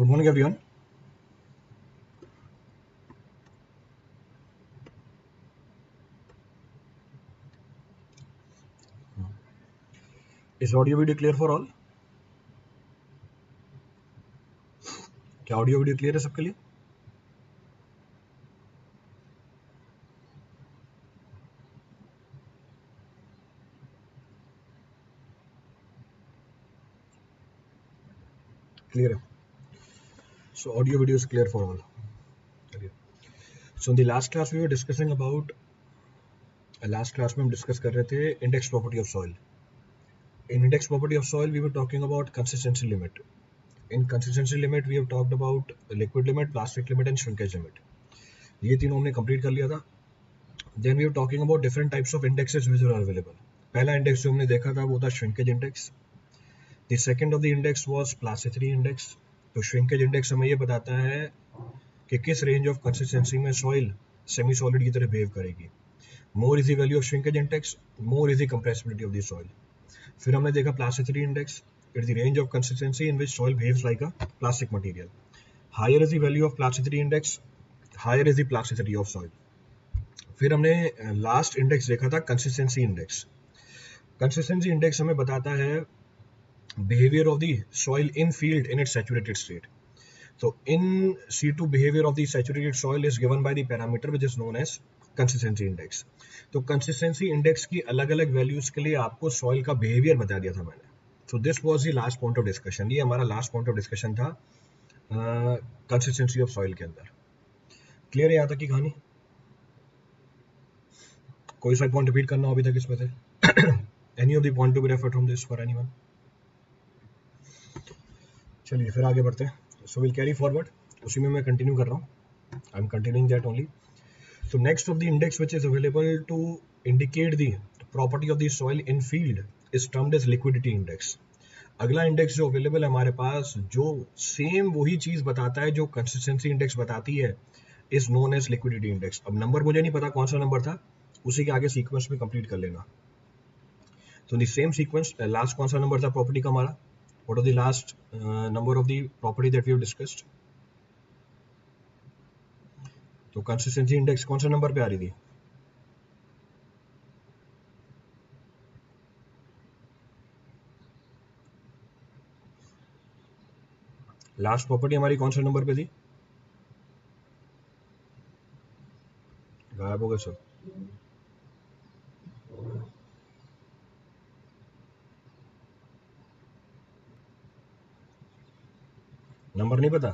Good morning, everyone. Is audio video clear for all? क्या audio video clear है सबके लिए? Clear है. So audio video is clear for all. Clear. So in the last class we were discussing about last class में हम discuss कर रहे थे index property of soil. In index property of soil we were talking about consistency limit. In consistency limit we have talked about liquid limit, plastic limit and shrinkage limit. ये तीनों हमने complete कर लिया था. Then we were talking about different types of indexes which are available. पहला index जो हमने देखा था वो था shrinkage index. The second of the index was plasticity index. तो श्रिंकेज इंडेक्स हमें ये बताता है कि किस रेंज ऑफ कंसिस्टेंसी में सॉइल सेमी सॉलिड की तरह बिहेव करेगी. More is the value of shrinkage index, more is the compressibility of the soil. फिर हमने देखा plasticity index. It is the range of consistency in which soil behaves like a plastic material. Higher is the value of plasticity index, higher is the plasticity of soil. फिर हमने last index देखा था consistency index. Consistency index हमें बताता है behavior of the soil in field in its saturated state. So in situ behavior of the saturated soil is given by the parameter which is known as consistency index. तो consistency index की अलग अलग values के लिए आपको soil का behaviour बता दिया था मैंने. So this was the last point of discussion. ये हमारा लास्ट पॉइंट ऑफ डिस्कशन था कंसिस्टेंसी ऑफ सॉइल के अंदर. क्लियर है यहाँ तक की कहानी? कोई सा पॉइंट रिपीट करना हो अभी तक इसमें से? Any of the point to be referred from this for anyone? चलिए फिर आगे बढ़ते हैं. So will carry forward. उसी में मैं कंटिन्यू कर रहा हूँ. I am continuing that only. So next of the index which is available to indicate the property of the soil in field is termed as liquidity index. अगला index जो available है हमारे पास जो सेम वही चीज बताता है जो कंसिस्टेंसी इंडेक्स बताती है is known as liquidity index. अब नंबर मुझे नहीं पता कौन सा नंबर था, उसी के आगे सीक्वेंस में कंप्लीट कर लेना. तो द सेम सीक्वेंस लास्ट कौन सा नंबर था प्रॉपर्टी का हमारा? What are the last number of the property that we have discussed? तो consistency index कौन सा नंबर पे आ रही थी? लास्ट प्रॉपर्टी हमारी कौन सा नंबर पे थी? गायब हो गए सब. नंबर नहीं पता?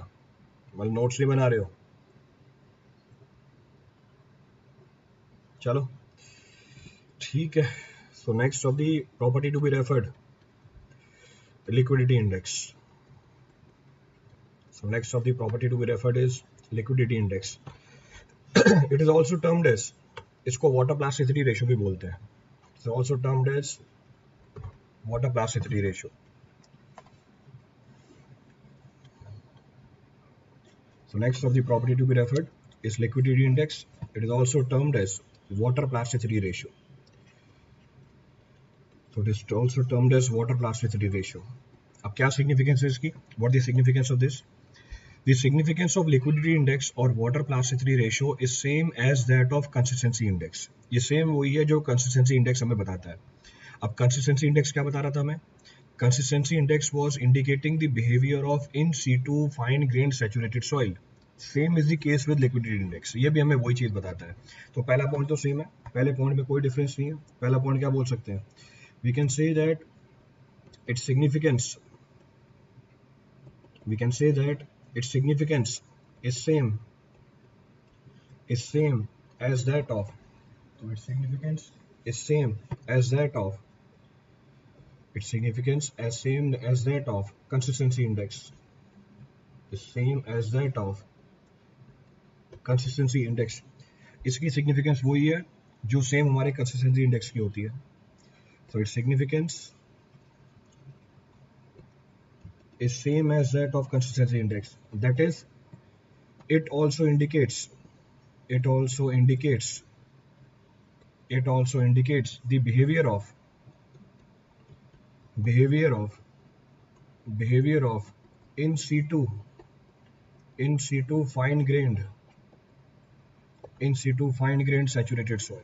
मतलब नोट्स नहीं बना रहे हो? चलो ठीक है. So next of the property to be referred liquidity index. So next of the property to be referred is liquidity index. It is also termed as, इसको water plasticity ratio भी बोलते हैं. So also termed as water plasticity ratio. So next of the property to be referred is liquidity index. It is also termed as water plasticity ratio. So it is also termed as water plasticity ratio. अब क्या significance है इसकी? What is the significance of this? The significance of liquidity index or water plasticity ratio is same as that of consistency index. ये same वही है जो consistency index हमें बताता है. अब consistency index क्या बता रहा था हमें? Consistency index was indicating the behavior of in situ fine grained saturated soil. Same is the case with liquidity index. ये भी हमें वही चीज बताता है. तो पहला पॉइंट तो सेम है, पहले पॉइंट में कोई डिफरेंस नहीं है. पहला पॉइंट क्या बोल सकते हैं? We can say that its significance is same as that of, so its significance is same as that of consistency index, is same as that of consistency index. इसकी significance वही है जो सेम हमारे consistency index की होती है. So its significance is same as that of consistency index. That is, it also indicates the behavior of in situ in situ fine grained saturated soil,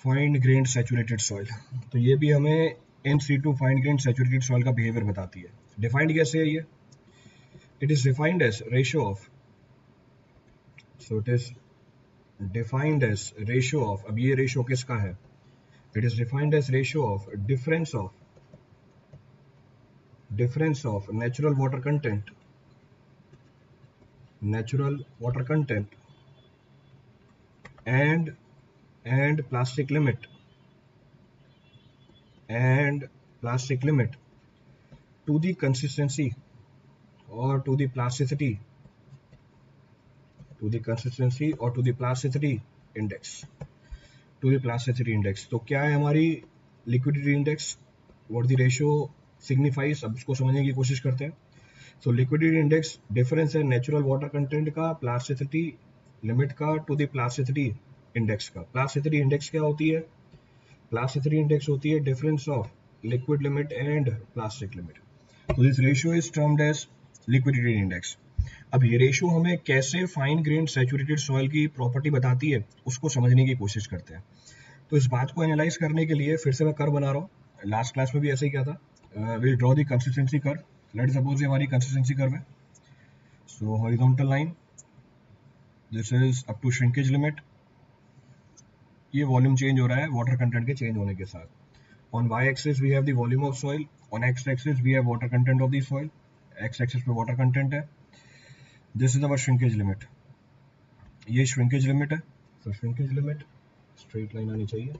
fine grained saturated soil. तो ये भी हमें in situ fine grained saturated soil का behaviour बताती है। Defined कैसे है ये? It is defined as ratio of, so it is defined as ratio of, अब ये रेशियो किसका है? It is defined as ratio of difference of natural water content and plastic limit to the consistency or to the plasticity index, तो क्या है हमारी liquidity index, what the ratio signifies, अब इसको समझने की कोशिश करते हैं। सो लिक्विडिटी इंडेक्स डिफरेंस है नेचुरल वाटर कंटेंट का प्लास्टिसिटी लिमिट का टू द प्लास्टिसिटी इंडेक्स का। प्लास्टिसिटी इंडेक्स क्या होती है? प्लास्टिसिटी इंडेक्स होती है difference of liquid limit and plastic limit. तो this ratio is termed as liquidity index. अब ये रेशियो हमें कैसे फाइन ग्रेन्ड सैचुरेटेड सॉइल की प्रॉपर्टी बताती है उसको समझने की कोशिश करते हैं। तो इस बात को एनालाइज करने के लिए फिर से मैं कर्व बना रहा हूँ। लास्ट क्लास में भी ऐसे ही किया था। Will draw the consistency curve. Let suppose ये हमारी कंसिस्टेंसी कर्व है। So horizontal line, this is up to shrinkage limit. ये वॉल्यूम चेंज हो रहा है वाटर कंटेंट के चेंज होने के साथ। On Y axis we have the volume of soil, on X axis we have water content of the soil. X axis पे water content है। This is our shrinkage limit, ये shrinkage limit है। तो shrinkage limit straight line आनी चाहिए।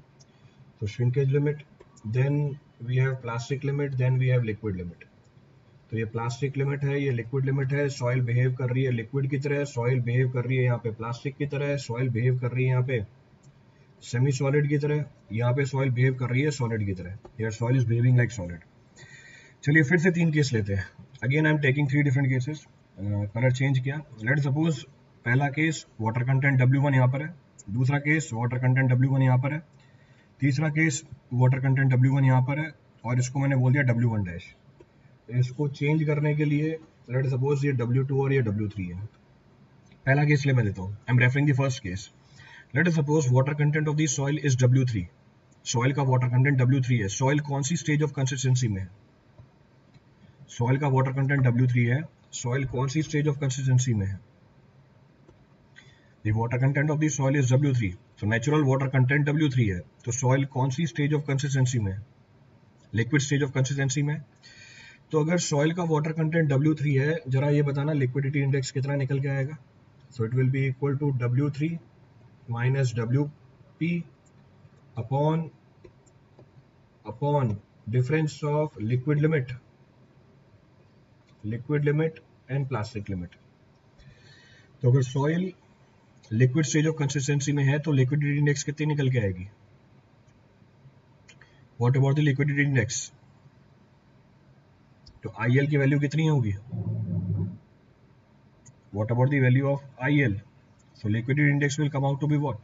तो shrinkage limit, then we have plastic limit, then we have liquid limit. तो ये प्लास्टिक लिमिट है, ये लिक्विड लिमिट है। सॉइल बिहेव कर रही है लिक्विड की तरह, सॉइल बिहेव कर रही है यहाँ पे प्लास्टिक की तरह, सॉइल बिहेव कर रही है यहाँ पे सेमी सॉलिड की तरह, यहाँ पे सॉइल बिहेव कर रही है सॉलिड की तरह। Here soil is behaving like solid. चलिए फिर से 3 केस लेते हैं। Again I am taking 3 different cases. Colour change किया। लेट सपोज पहला केस वाटर कंटेंट W1 यहाँ पर है, दूसरा केस वाटर कंटेंट W1 यहाँ पर है, तीसरा केस वाटर कंटेंट W1 यहाँ पर है, और इसको मैंने बोल दिया W1 डैश। इसको चेंज करने के लिए लेट सपोज ये W2 और ये W3 है। पहला केस ले मैं देता हूँ। I am referring the first case. Let suppose water content of the soil is W3। Soil का वाटर कंटेंट W3 है। सॉइल कौन सी स्टेज ऑफ कंसिस्टेंसी में है? सॉइल का वाटर कंटेंट W3 है। सॉइल कौन सी स्टेज ऑफ कंसिस्टेंसी में है? The water content of the soil is W3। तो नेचुरल वाटर कंटेंट W3 है, तो सॉइल कौन सी स्टेज ऑफ कंसिस्टेंसी में है? लिक्विड स्टेज ऑफ कंसिस्टेंसी में। तो अगर सॉइल का वाटर कंटेंट W3 है, जरा ये बताना लिक्विडिटी इंडेक्स कितना निकल के आएगा? So it will be equal to W3 minus WP upon difference of liquid limit and plastic limit. तो अगर soil liquid stage of consistency में है तो लिक्विडिटी इंडेक्स कितनी निकल के आएगी? What about the liquidity index? तो IL की वैल्यू कितनी होगी? What about the value of IL? So liquidity index will come out to be what?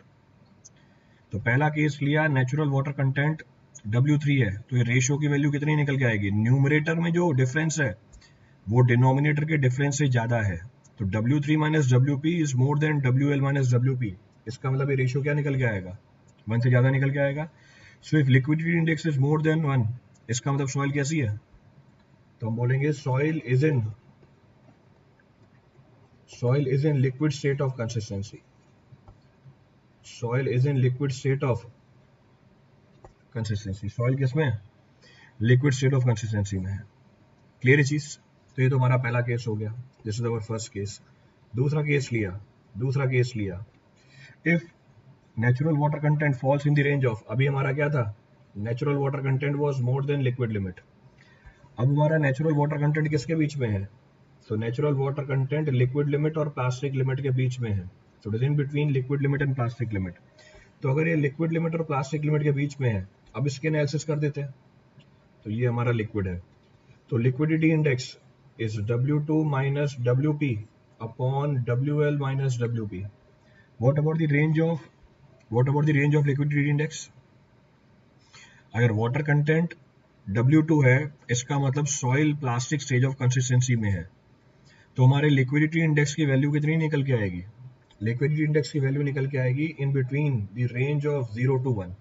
तो पहला केस लिया नेचुरल वाटर कंटेंट W3 है, तो ये रेशियो की वैल्यू कितनी निकल के आएगी? न्यूमरेटर में जो डिफरेंस है वो डिनोमिनेटर के डिफरेंस से ज्यादा है, तो W3 minus WP is more then WL minus WP। इसका मतलब ये रेशियो क्या निकल के आएगा? 1 से ज्यादा निकल के आएगा। So if liquidity index is more then 1, इसका मतलब सॉइल कैसी है? तो हम बोलेंगे soil is in liquid state of consistency. Soil is in liquid state of consistency. Soil किसमें है? Liquid state of consistency में है। क्लियर है चीज? तो ये तो हमारा पहला केस हो गया। This is our first case. दूसरा केस लिया if natural water content false in the range of, अभी हमारा क्या था? Natural water content was more than liquid limit. अब हमारा नेचुरल वाटर कंटेंट किसके बीच में है? तो natural water content liquid limit और प्लास्टिक लिमिट के बीच में है। सो it is in between liquid limit and plastic limit. तो अगर ये लिक्विड लिमिट और प्लास्टिक लिमिट के बीच में है, अब इसके एनालिसिस कर देते हैं। तो ये हमारा लिक्विड है, तो liquidity index is W2 minus WP upon WL minus WP। What about the range of liquidity index? अगर वाटर कंटेंट W2 है, इसका मतलब soil plastic stage of consistency में है, तो हमारे लिक्विडिटी इंडेक्स की वैल्यू कितनी निकल के आएगी? लिक्विडिटी इंडेक्स की वैल्यू निकल के आएगी in between the range of 0 to 1।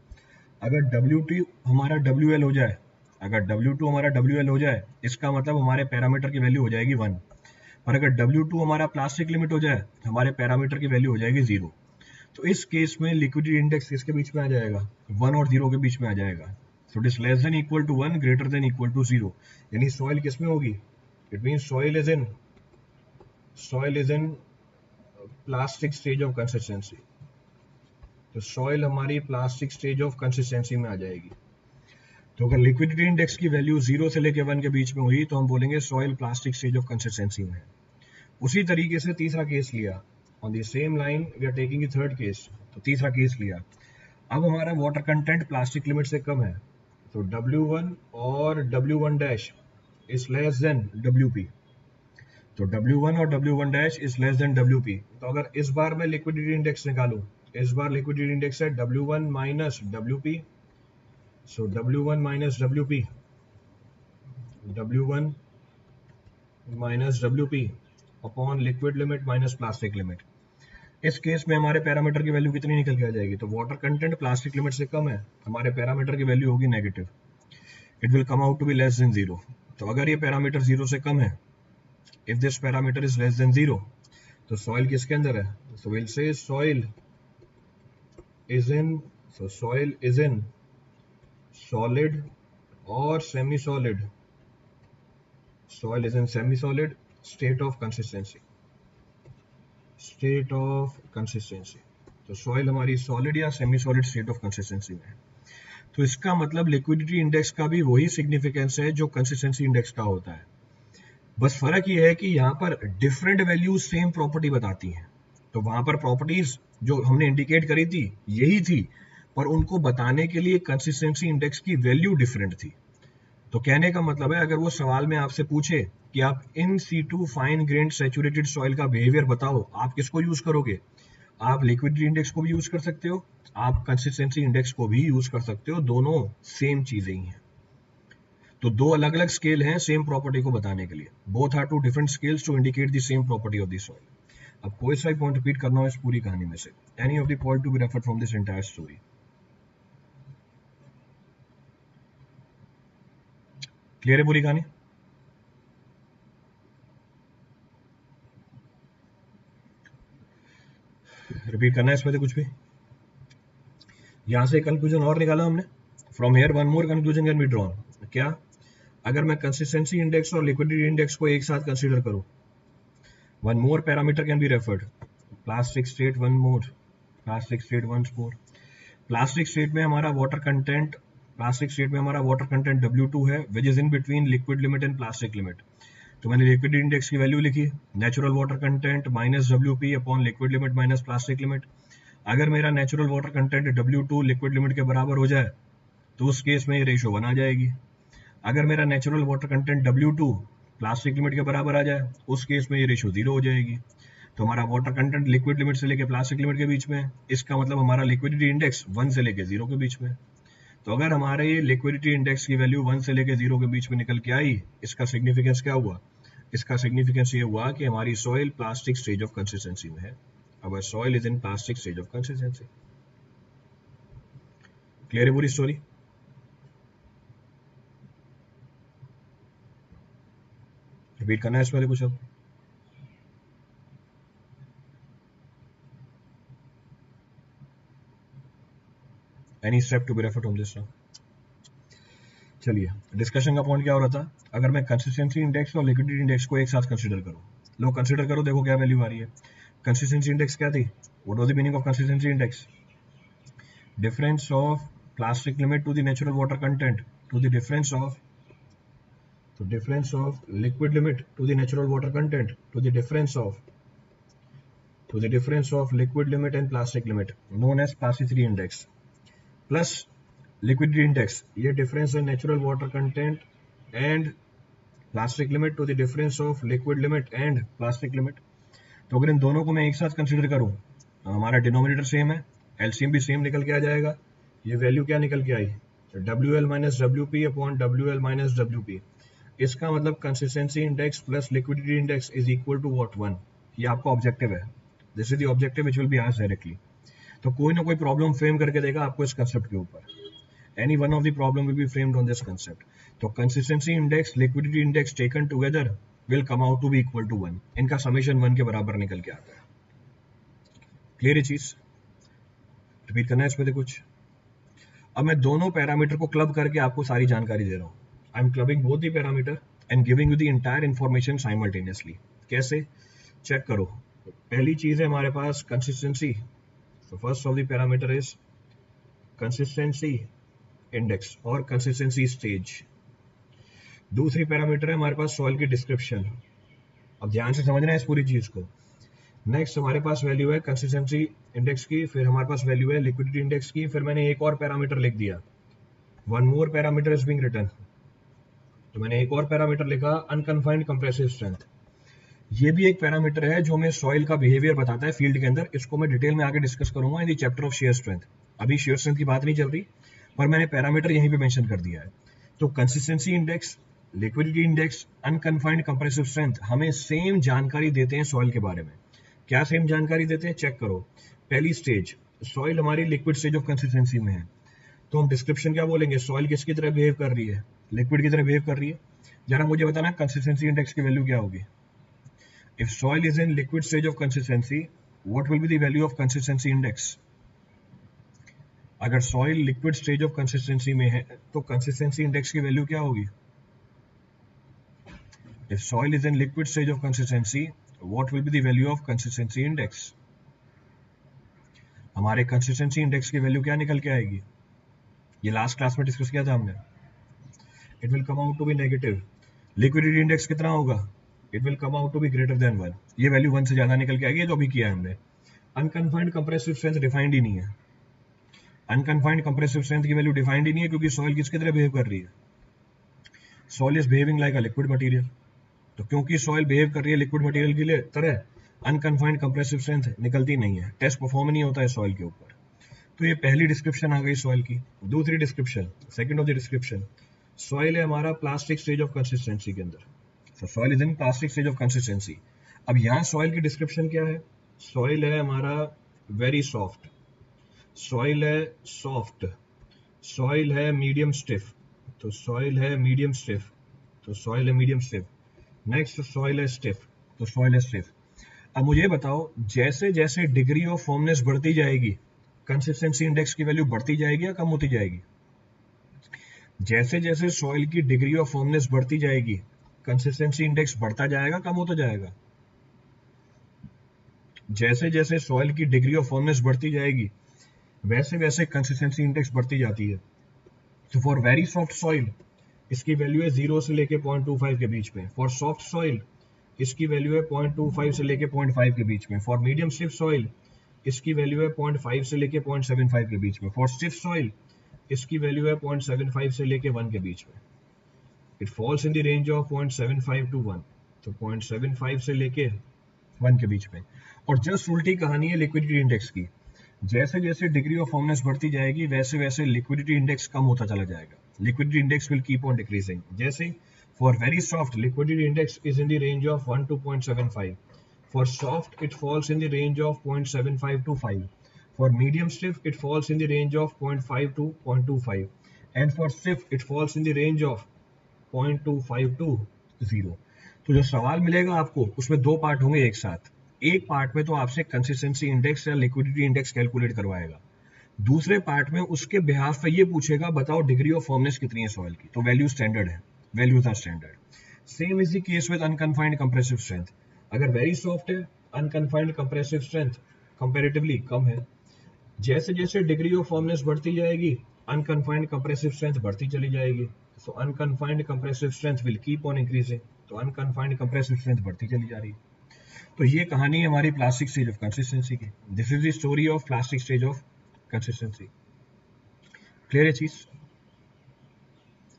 अगर W2 हमारा WL हो जाए, अगर W2 हमारा WL हो जाए, इसका मतलब हमारे पैरामीटर की वैल्यू हो जाएगी 1। और अगर W2 हमारा प्लास्टिक लिमिट हो जाए, हमारे पैरामीटर की वैल्यू हो जाएगी 0। तो इस केस में लिक्विडिटी इंडेक्स किसके बीच में आ जाएगा? 1 और 0 के बीच में आ जाएगा। So it is less than equal to 1 greater than equal to 0। यानी सॉइल किस में होगी? It means soil is in plastic stage of consistency. तो सॉइल हमारी प्लास्टिक स्टेज ऑफ कंसिस्टेंसी में आ जाएगी। तो अगर लिक्विडिटी इंडेक्स की वैल्यू 0 से लेकर 1 के बीच में हुई तो हम बोलेंगे soil plastic stage of consistency में है। उसी तरीके से तीसरा केस लिया, on the same line we are taking the third case. तो तीसरा केस लिया, अब हमारा वाटर कंटेंट प्लास्टिक लिमिट से कम है, तो W1 और W1 dash is less then WP। तो W1 और W1 dash is less then WP। तो अगर इस बार मैं लिक्विडिटी इंडेक्स निकालूं, इस बार लिक्विडिटी इंडेक्स है W1 माइनस WP। सो W1 minus WP, W1 minus WP upon liquid limit minus plastic limit. इस केस में हमारे पैरामीटर की वैल्यू कितनी निकल के आ जाएगी? तो वाटर कंटेंट प्लास्टिक लिमिट से कम है, हमारे पैरामीटर की वैल्यू होगी negative. It will come out to be less than 0। तो अगर ये पैरामीटर 0 से कम है, if this parameter is less than 0, तो सॉइल किसके अंदर है? So we'll say soil is in solid और semi solid, soil is in semi solid state of consistency, state of consistency. तो सॉइल हमारी सॉलिड या semi solid state of consistency में है। तो इसका मतलब लिक्विडिटी इंडेक्स का भी वही सिग्निफिकेंस है जो कंसिस्टेंसी इंडेक्स का होता है। बस फर्क ये है कि यहाँ पर डिफरेंट वैल्यूज सेम प्रॉपर्टी बताती हैं। तो वहां पर प्रॉपर्टीज जो हमने इंडिकेट करी थी यही थी, पर उनको बताने के लिए कंसिस्टेंसी इंडेक्स की वैल्यू डिफरेंट थी। तो कहने का मतलब है, अगर वो सवाल में आपसे पूछे कि आप in situ fine grained saturated soil का बिहेवियर बताओ, आप किसको यूज करोगे? आप लिक्विडिटी इंडेक्स को भी यूज कर सकते हो, आप कंसिस्टेंसी इंडेक्स को भी यूज कर सकते हो, दोनों सेम चीजें ही हैं। तो दो अलग अलग स्केल हैं सेम प्रॉपर्टी को बताने के लिए। Both are two different scales to indicate the same property of the soil. अब कोई सा पॉइंट रिपीट करना हो इस पूरी कहानी में से, any of the point to be referred from this entire story. Clear है पूरी कहानी? रिपीट करना है इसमें से कुछ भी? यहां से कंक्लूजन और निकाला हमने। From here one more conclusion can be drawn. क्या? अगर मैं कंसिस्टेंसी इंडेक्स और लिक्विडिटी इंडेक्स को एक साथ कंसीडर करूं, one more parameter can be referred, plastic state one more, plastic state once more. Plastic state में हमारा वाटर कंटेंट, प्लास्टिक स्टेट में हमारा वाटर कंटेंट W2 है, which is in between liquid limit and plastic limit. तो मैंने liquidity index की value लिखी, natural water content minus WP upon liquid limit minus plastic limit. अगर मेरा natural water content W2 liquid limit के बराबर हो जाए तो उस केस में ये रेशो 1 आ जाएगी। अगर मेरा natural water content W2 plastic limit के बराबर आ जाए, उस केस में ये रेशो 0 हो जाएगी। तो हमारा वाटर कंटेंट लिक्विड लिमिट से लेके प्लास्टिक लिमिट के बीच में, इसका मतलब हमारा लिक्विडिटी इंडेक्स 1 से लेके 0 के बीच में। तो अगर हमारे लिक्विडिटी इंडेक्स की वैल्यू 1 से लेके 0 के बीच में निकल के आई, इसका सिग्निफिकेंस क्या हुआ? इसका सिग्निफिकेंस ये हुआ कि हमारी soil plastic stage of consistency में है। अब soil is in plastic stage of consistency. Clear है पूरी स्टोरी? रिपीट करना है इस पहले कुछ? अब any step to be referred from this? चलिए, डिस्कशन का पॉइंट क्या हो रहा था? अगर मैं कंसिस्टेंसी इंडेक्स और लिक्विडिटी इंडेक्स को एक साथ कंसीडर करूं, लो कंसीडर करो, देखो क्या वैल्यू आ रही है। कंसिस्टेंसी इंडेक्स क्या थी? What was the meaning of consistency index? Difference of plastic limit to the natural water content to the difference of, तो difference of liquid limit to the natural water content to the difference of liquid limit and plastic limit, known as plasticity index, plus liquidity index, ये difference है natural water content and plastic limit to the difference of liquid limit and plastic limit. तो अगर इन दोनों को मैं एक साथ consider करूं तो हमारा डिनोमिनेटर सेम है, एलसीएम भी सेम निकल के आ जाएगा। ये वैल्यू क्या निकल के आई? WL minus WP upon WL minus WP। इसका मतलब consistency index plus liquidity index is equal to what 1। ये आपका ऑब्जेक्टिव है, this is the objective which will be asked directly. तो कोई ना कोई प्रॉब्लम फ्रेम करके देगा आपको इस कंसेप्ट के ऊपर, any one of the problem will be framed on this concept. तो consistency index liquidity index taken together will come out to be equal to 1, इनका समेशन 1 के बराबर निकल के आता है। क्लियर है चीज? रिपीट करना है इसमें कुछ? अब मैं दोनों पैरामीटर को क्लब करके आपको सारी जानकारी दे रहा हूँ। I M clubbing both the parameter and giving you the entire information simultaneously. कैसे? चेक करो। पहली चीज है हमारे पास consistency. So first of the parameter is consistency index और consistency stage। दूसरी पैरामीटर है हमारे पास सॉइल की डिस्क्रिप्शन। अब ध्यान से समझना है इस पूरी चीज को। नेक्स्ट हमारे पास वैल्यू है कंसिस्टेंसी इंडेक्स की, फिर हमारे पास वैल्यू है लिक्विडिटी इंडेक्स की, फिर मैंने एक और पैरामीटर लिख दिया, one more parameter is being written. तो मैंने एक और पैरामीटर लिखा अनकन्फाइंड कंप्रेसिव स्ट्रेंथ। ये भी एक पैरामीटर है जो हमें सॉइल का बिहेवियर बताता है फील्ड के अंदर। इसको मैं डिटेल में आगे डिस्कस करूंगा in the chapter of shear strength. अभी शेयर स्ट्रेंथ की बात नहीं चल रही, पर मैंने पैरामीटर यहीं पे मेंशन कर दिया है। तो consistency index, liquidity index, unconfined compressive strength हमें सेम जानकारी देते हैं सॉइल के बारे में। क्या सेम जानकारी देते हैं? चेक करो। पहली स्टेज, सॉइल हमारी लिक्विड स्टेज ऑफ कंसिस्टेंसी में है, तो हम डिस्क्रिप्शन क्या बोलेंगे? सॉइल किसकी तरह बिहेव कर रही है? लिक्विड की तरह बिहेव कर रही है। जरा मुझे बताना कंसिस्टेंसी इंडेक्स की वैल्यू क्या होगी? If soil is in liquid stage of consistency, what will be the value of consistency index? अगर soil liquid stage of consistency में है तो consistency index की वैल्यू क्या होगी? If soil is in liquid stage of consistency, what will be the value of consistency index? हमारे consistency index की value क्या निकल के आएगी? ये लास्ट क्लास में डिस्कस किया था हमने। It will come out to be negative. Liquidity index कितना होगा? It will come out to be greater than 1। ये वैल्यू 1 से ज्यादा निकल के आएगी, जो अभी किया है हमने। अनकन्फाइंड कंप्रेसिव स्ट्रेंथ डिफाइंड ही नहीं है। अनकन्फाइंड कंप्रेसिव स्ट्रेंथ की वैल्यू डिफाइंड ही नहीं है, क्योंकि सॉइल किसकी तरह बिहेव कर रही है? Soil is behaving like a liquid material. तो क्योंकि सॉइल बिहेव कर रही है लिक्विड मटेरियल की तरह, अनकन्फाइंड कंप्रेसिव स्ट्रेंथ निकलती नहीं है, टेस्ट परफॉर्म नहीं होता है सॉइल के ऊपर। तो ये पहली डिस्क्रिप्शन आ गई सॉइल की। दूसरी description, second of the description, soil है हमारा प्लास्टिक स्टेज ऑफ कंसिस्टेंसी के अंदर। So soil is in plastic stage of consistency। अब यहाँ सॉइल की डिस्क्रिप्शन क्या है? सॉइल है हमारा वेरी सॉफ्ट, सॉइल है सॉफ्ट, सॉइल है मीडियम स्टिफ, तो सॉइल है मीडियम स्टिफ, तो सॉइल है मीडियम स्टिफ। नेक्स्ट सॉइल है स्टिफ, तो सॉइल है स्टिफ। अब मुझे बताओ, जैसे जैसे डिग्री ऑफ फॉर्मनेस बढ़ती जाएगी, कंसिस्टेंसी इंडेक्स की वैल्यू बढ़ती जाएगी या कम होती जाएगी? जैसे जैसे सॉइल की डिग्री ऑफ फॉर्मनेस बढ़ती जाएगी, कंसिस्टेंसी इंडेक्स बढ़ता जाएगा, कम होता जाएगा? जैसे जैसे सॉइल की डिग्री ऑफ फर्मनेस बढ़ती जाएगी, वैसे वैसे कंसिस्टेंसी इंडेक्स बढ़ती जाती है। तो फॉर वेरी सॉफ्ट सॉइल इसकी वैल्यू है 0 से लेके 0.25 के बीच में। फॉर सॉफ्ट सॉइल इसकी वैल्यू है 0.25 से लेके 0.5 के बीच में। फॉर मीडियम स्टिफ सॉइल इसकी वैल्यू है 0.5 से लेके 0.75 के बीच में। फॉर स्टिफ सॉइल इसकी वैल्यू है 0.75 से लेके 1 के बीच में। It falls in the range of 0.75 to 1। तो 0.75 से लेके 1 के बीच में। और जस्ट उल्टी कहानी है लिक्विडिटी इंडेक्स की। जैसे जैसे डिग्री ऑफ फॉर्मनेस बढ़ती जाएगी, वैसे वैसे लिक्विडिटी इंडेक्स कम होता चला जाएगा। Liquidity index will keep on decreasing. जैसे for very soft liquidity index is in the range of 1 to 0.75। For soft it falls in the range of 0.75 to 5। For medium stiff it falls in the range of 0.5 to 0.25। And for stiff it falls in the range of 0.25 to 0। तो जो सवाल मिलेगा आपको उसमें दो part होंगे एक साथ। एक पार्ट में तो आपसे कंसिस्टेंसी इंडेक्स या लिक्विडिटी इंडेक्स कैलकुलेट करवाएगा, दूसरे पार्ट में उसके बिहाफ पे ये पूछेगा बताओ डिग्री ऑफ फॉर्मनेस कितनी है सॉइल की। तो वैल्यू स्टैंडर्ड है, values are standard. Same is the case with unconfined compressive strength. अगर वेरी सॉफ्ट है, अनकन्फाइंड कंप्रेसिव स्ट्रेंथ कंपैरेटिवली कम है। जैसे जैसे डिग्री ऑफ फॉर्मनेस बढ़ती जाएगी, अनकन्फाइंड कंप्रेसिव स्ट्रेंथ बढ़ती चली जाएगी। So unconfined compressive strength will keep on increasing। तो unconfined compressive strength बढ़ती चली जा रही है। तो ये कहानी है हमारी प्लास्टिक स्टेज ऑफ कंसिस्टेंसी की। This is the story of plastic stage of consistency. Clear है चीज?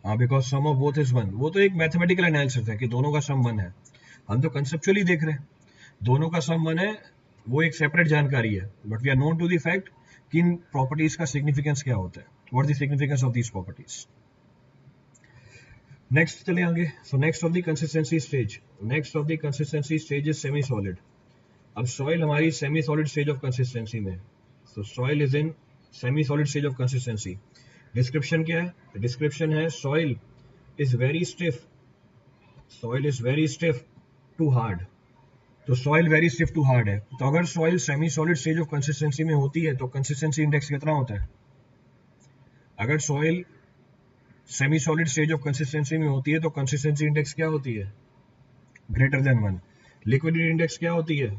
हाँ, because sum of both is 1। वो तो एक मैथमेटिकल एनालिसिस है कि दोनों का सम 1 है। हम तो कंसेप्चुअली देख रहे हैं, दोनों का सम 1 है, वो एक सेपरेट जानकारी है। But we are known to the fact कि इन प्रॉपर्टीज का सिग्निफिकेंस क्या होता है। What is the significance of these properties? Next चले आगे. So next of the consistency stage is semi solid. अब सॉइल हमारी semi solid stage of consistency में. So soil is in semi solid stage of consistency. Description क्या है? Description है soil is very stiff. Soil is very stiff to hard. तो soil very stiff to hard है. तो अगर soil semi solid stage of consistency में होती है तो कंसिस्टेंसी इंडेक्स कितना होता है? अगर soil semi solid stage of consistency में होती है तो कंसिस्टेंसी इंडेक्स क्या होती है? Greater than 1. लिक्विडिटी इंडेक्स क्या होती है?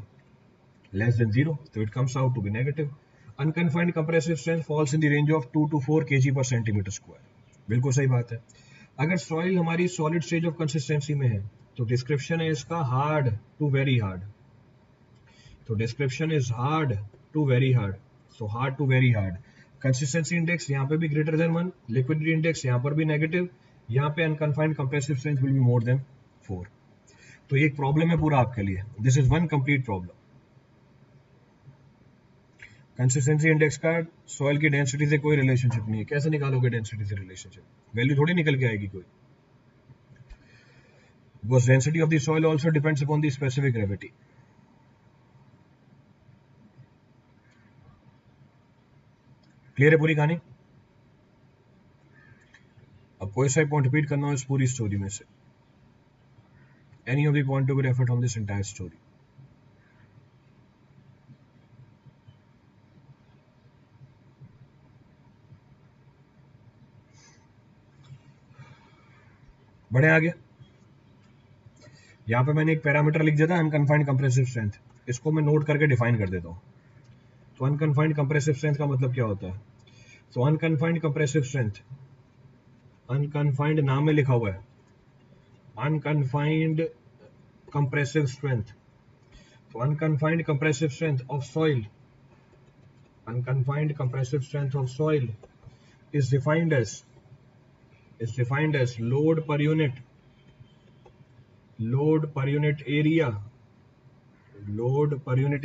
Less than 0. तो it comes out to be negative. Unconfined compressive strength falls in the range of 2 to 4 kg per centimeter square. बिल्कुल सही बात है. अगर सॉइल हमारी सॉलिड स्टेज ऑफ कंसिस्टेंसी में है तो डिस्क्रिप्शन है इसका हार्ड टू वेरी हार्ड. तो description is hard to very hard. So hard to very hard. Consistency index यहाँ पे भी ग्रेटर देन 1. लिक्विडिटी इंडेक्स यहाँ पर भी नेगेटिव. यहाँ पे unconfined compressive strength will be more then 4. तो ये एक प्रॉब्लम है पूरा आपके लिए. This is one complete problem. Consistency index का सॉइल की डेंसिटी से कोई रिलेशनशिप नहीं है. कैसे निकालोगे डेंसिटी से रिलेशनशिप? वैल्यू थोड़ी निकल के आएगी कोई. Because density of the soil also depends upon the specific gravity. Clear है पूरी कहानी? अब कोई सा पॉइंट रिपीट करना हो इस पूरी स्टोरी में से. Any of the point to be referred from this entire story. बढ़े आगे. यहाँ पे मैंने एक पैरामीटर लिख दिया था अनकन्फाइंड कंप्रेसिव स्ट्रेंथ. इसको मैं नोट करके डिफाइन कर देता हूँ. तो अनकन्फाइंड कंप्रेसिव स्ट्रेंथ का मतलब क्या होता है? तो अनकन्फाइंड कंप्रेसिव स्ट्रेंथ, अनकन्फाइंड नाम में लिखा हुआ है अनकन्फाइंड कंप्रेसिव स्ट्रेंथ. तो unconfined compressive strength of soil, unconfined compressive strength of soil is defined as load per unit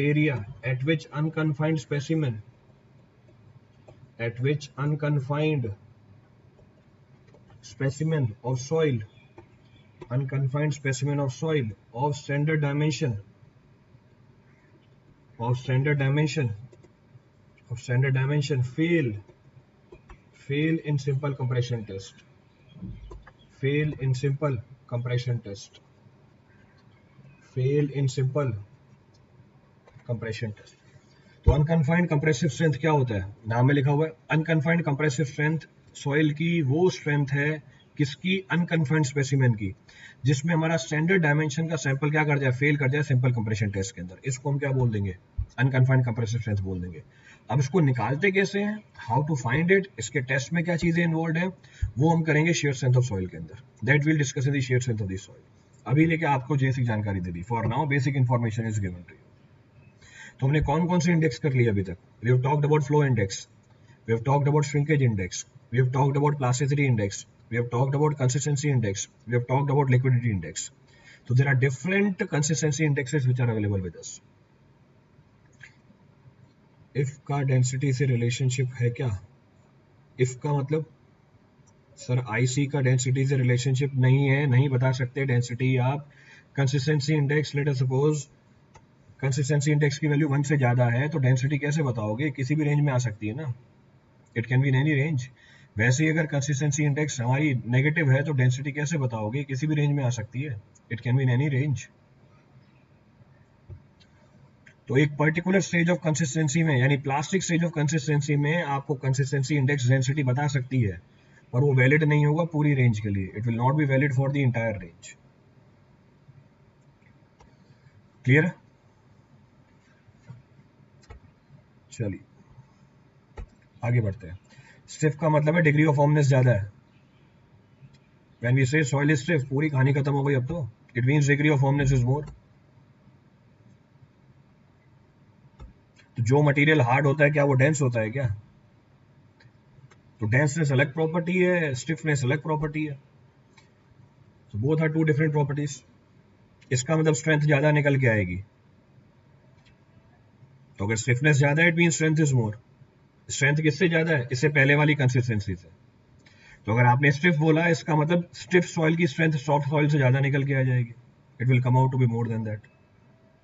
area at which unconfined specimen of soil of standard dimension fail in simple compression test. Fail in simple compression test. तो unconfined compressive strength क्या होता है? नाम में लिखा हुआ है unconfined compressive strength. Soil की वो स्ट्रेंथ है किसकी? अनकन्फाइंड स्पेसिमेन की, जिसमें हमारा स्टैंडर्ड डायमेंशन का सैंपल क्या कर जाए? फेल कर जाए सिंपल कंप्रेशन टेस्ट के अंदर. इसको हम क्या बोल देंगे? अनकन्फाइंड कंप्रेसिव स्ट्रेंथ बोल देंगे. अब इसको निकालते कैसे हैं? How to find it? इसके टेस्ट में क्या चीजें इन्वॉल्व है वो हम करेंगे शेयर स्ट्रेंथ ऑफ सॉइल के अंदर. That will discuss in the shear strength of the soil. अभी लेके आपको बेसिक जानकारी दे दी. For now basic information is given to you. तो हमने कौन कौन से इंडेक्स कर लिए अभी तक? We have talked about flow index, we have talked about shrinkage index, we have talked about plasticity index, we have talked about consistency index, we have talked about liquidity index. So there are different consistency indexes which are available with us. if का density से relationship है क्या? if का मतलब sir IC का density से relationship नहीं है, नहीं बता सकते डेंसिटी आप. Consistency index, late us suppose consistency index की वैल्यू 1 से ज्यादा है तो डेंसिटी कैसे बताओगे? किसी भी रेंज में आ सकती है ना. It can be in any range. वैसे ही अगर कंसिस्टेंसी इंडेक्स हमारी नेगेटिव है तो डेंसिटी कैसे बताओगे? किसी भी रेंज में आ सकती है. It can be in any range. तो एक पर्टिकुलर स्टेज ऑफ कंसिस्टेंसी में, यानी प्लास्टिक स्टेज ऑफ कंसिस्टेंसी में आपको कंसिस्टेंसी इंडेक्स डेंसिटी बता सकती है, पर वो वैलिड नहीं होगा पूरी रेंज के लिए. It will not be valid for the entire range. Clear? चलिए आगे बढ़ते हैं. स्टिफ का मतलब है डिग्री ऑफ फॉर्मनेस ज्यादा है. व्हेन वी से सॉइल इज स्टिफ, पूरी कहानी खत्म हो गई अब तो. It means degree of फॉर्मनेस is more. तो जो मटेरियल हार्ड होता है क्या वो डेंस होता है क्या? तो डेंसनेस अलग प्रॉपर्टी है, स्टिफनेस अलग प्रॉपर्टी है. तो both are two different properties. इसका मतलब स्ट्रेंथ ज्यादा निकल के आएगी. तो अगर स्टिफनेस ज्यादा है it means strength is more. Strength किससे ज्यादा है? इससे पहले वाली कंसिस्टेंसी से. तो अगर आपने स्टिफ बोला, इसका मतलब स्टिफ सॉइल की स्ट्रेंथ सॉफ्ट सॉइल से ज्यादा निकल के आ जाएगी, it will come out to be more than that.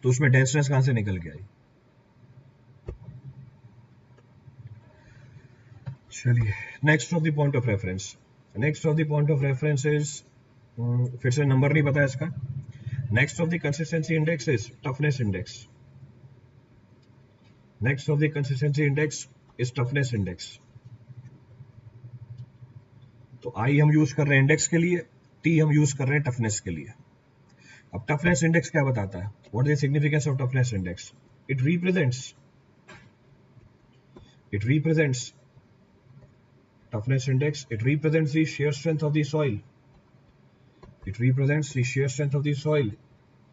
तो उसमें डेंसनेस कहां से निकल के आई? चलिए, next of the point of reference, next of the point of reference is, फिर से नंबर नहीं पता इसका। Next of the consistency index is toughness index. Next of the consistency index is toughness index. तो आई हम यूज कर रहे हैं इंडेक्स के लिए, टी हम यूज कर रहे हैं टफनेस के लिए। अब टफनेस इंडेक्स क्या बताता है? What is the significance of toughness index? It represents toughness index, it represents the shear strength of the soil. It represents the shear strength of the soil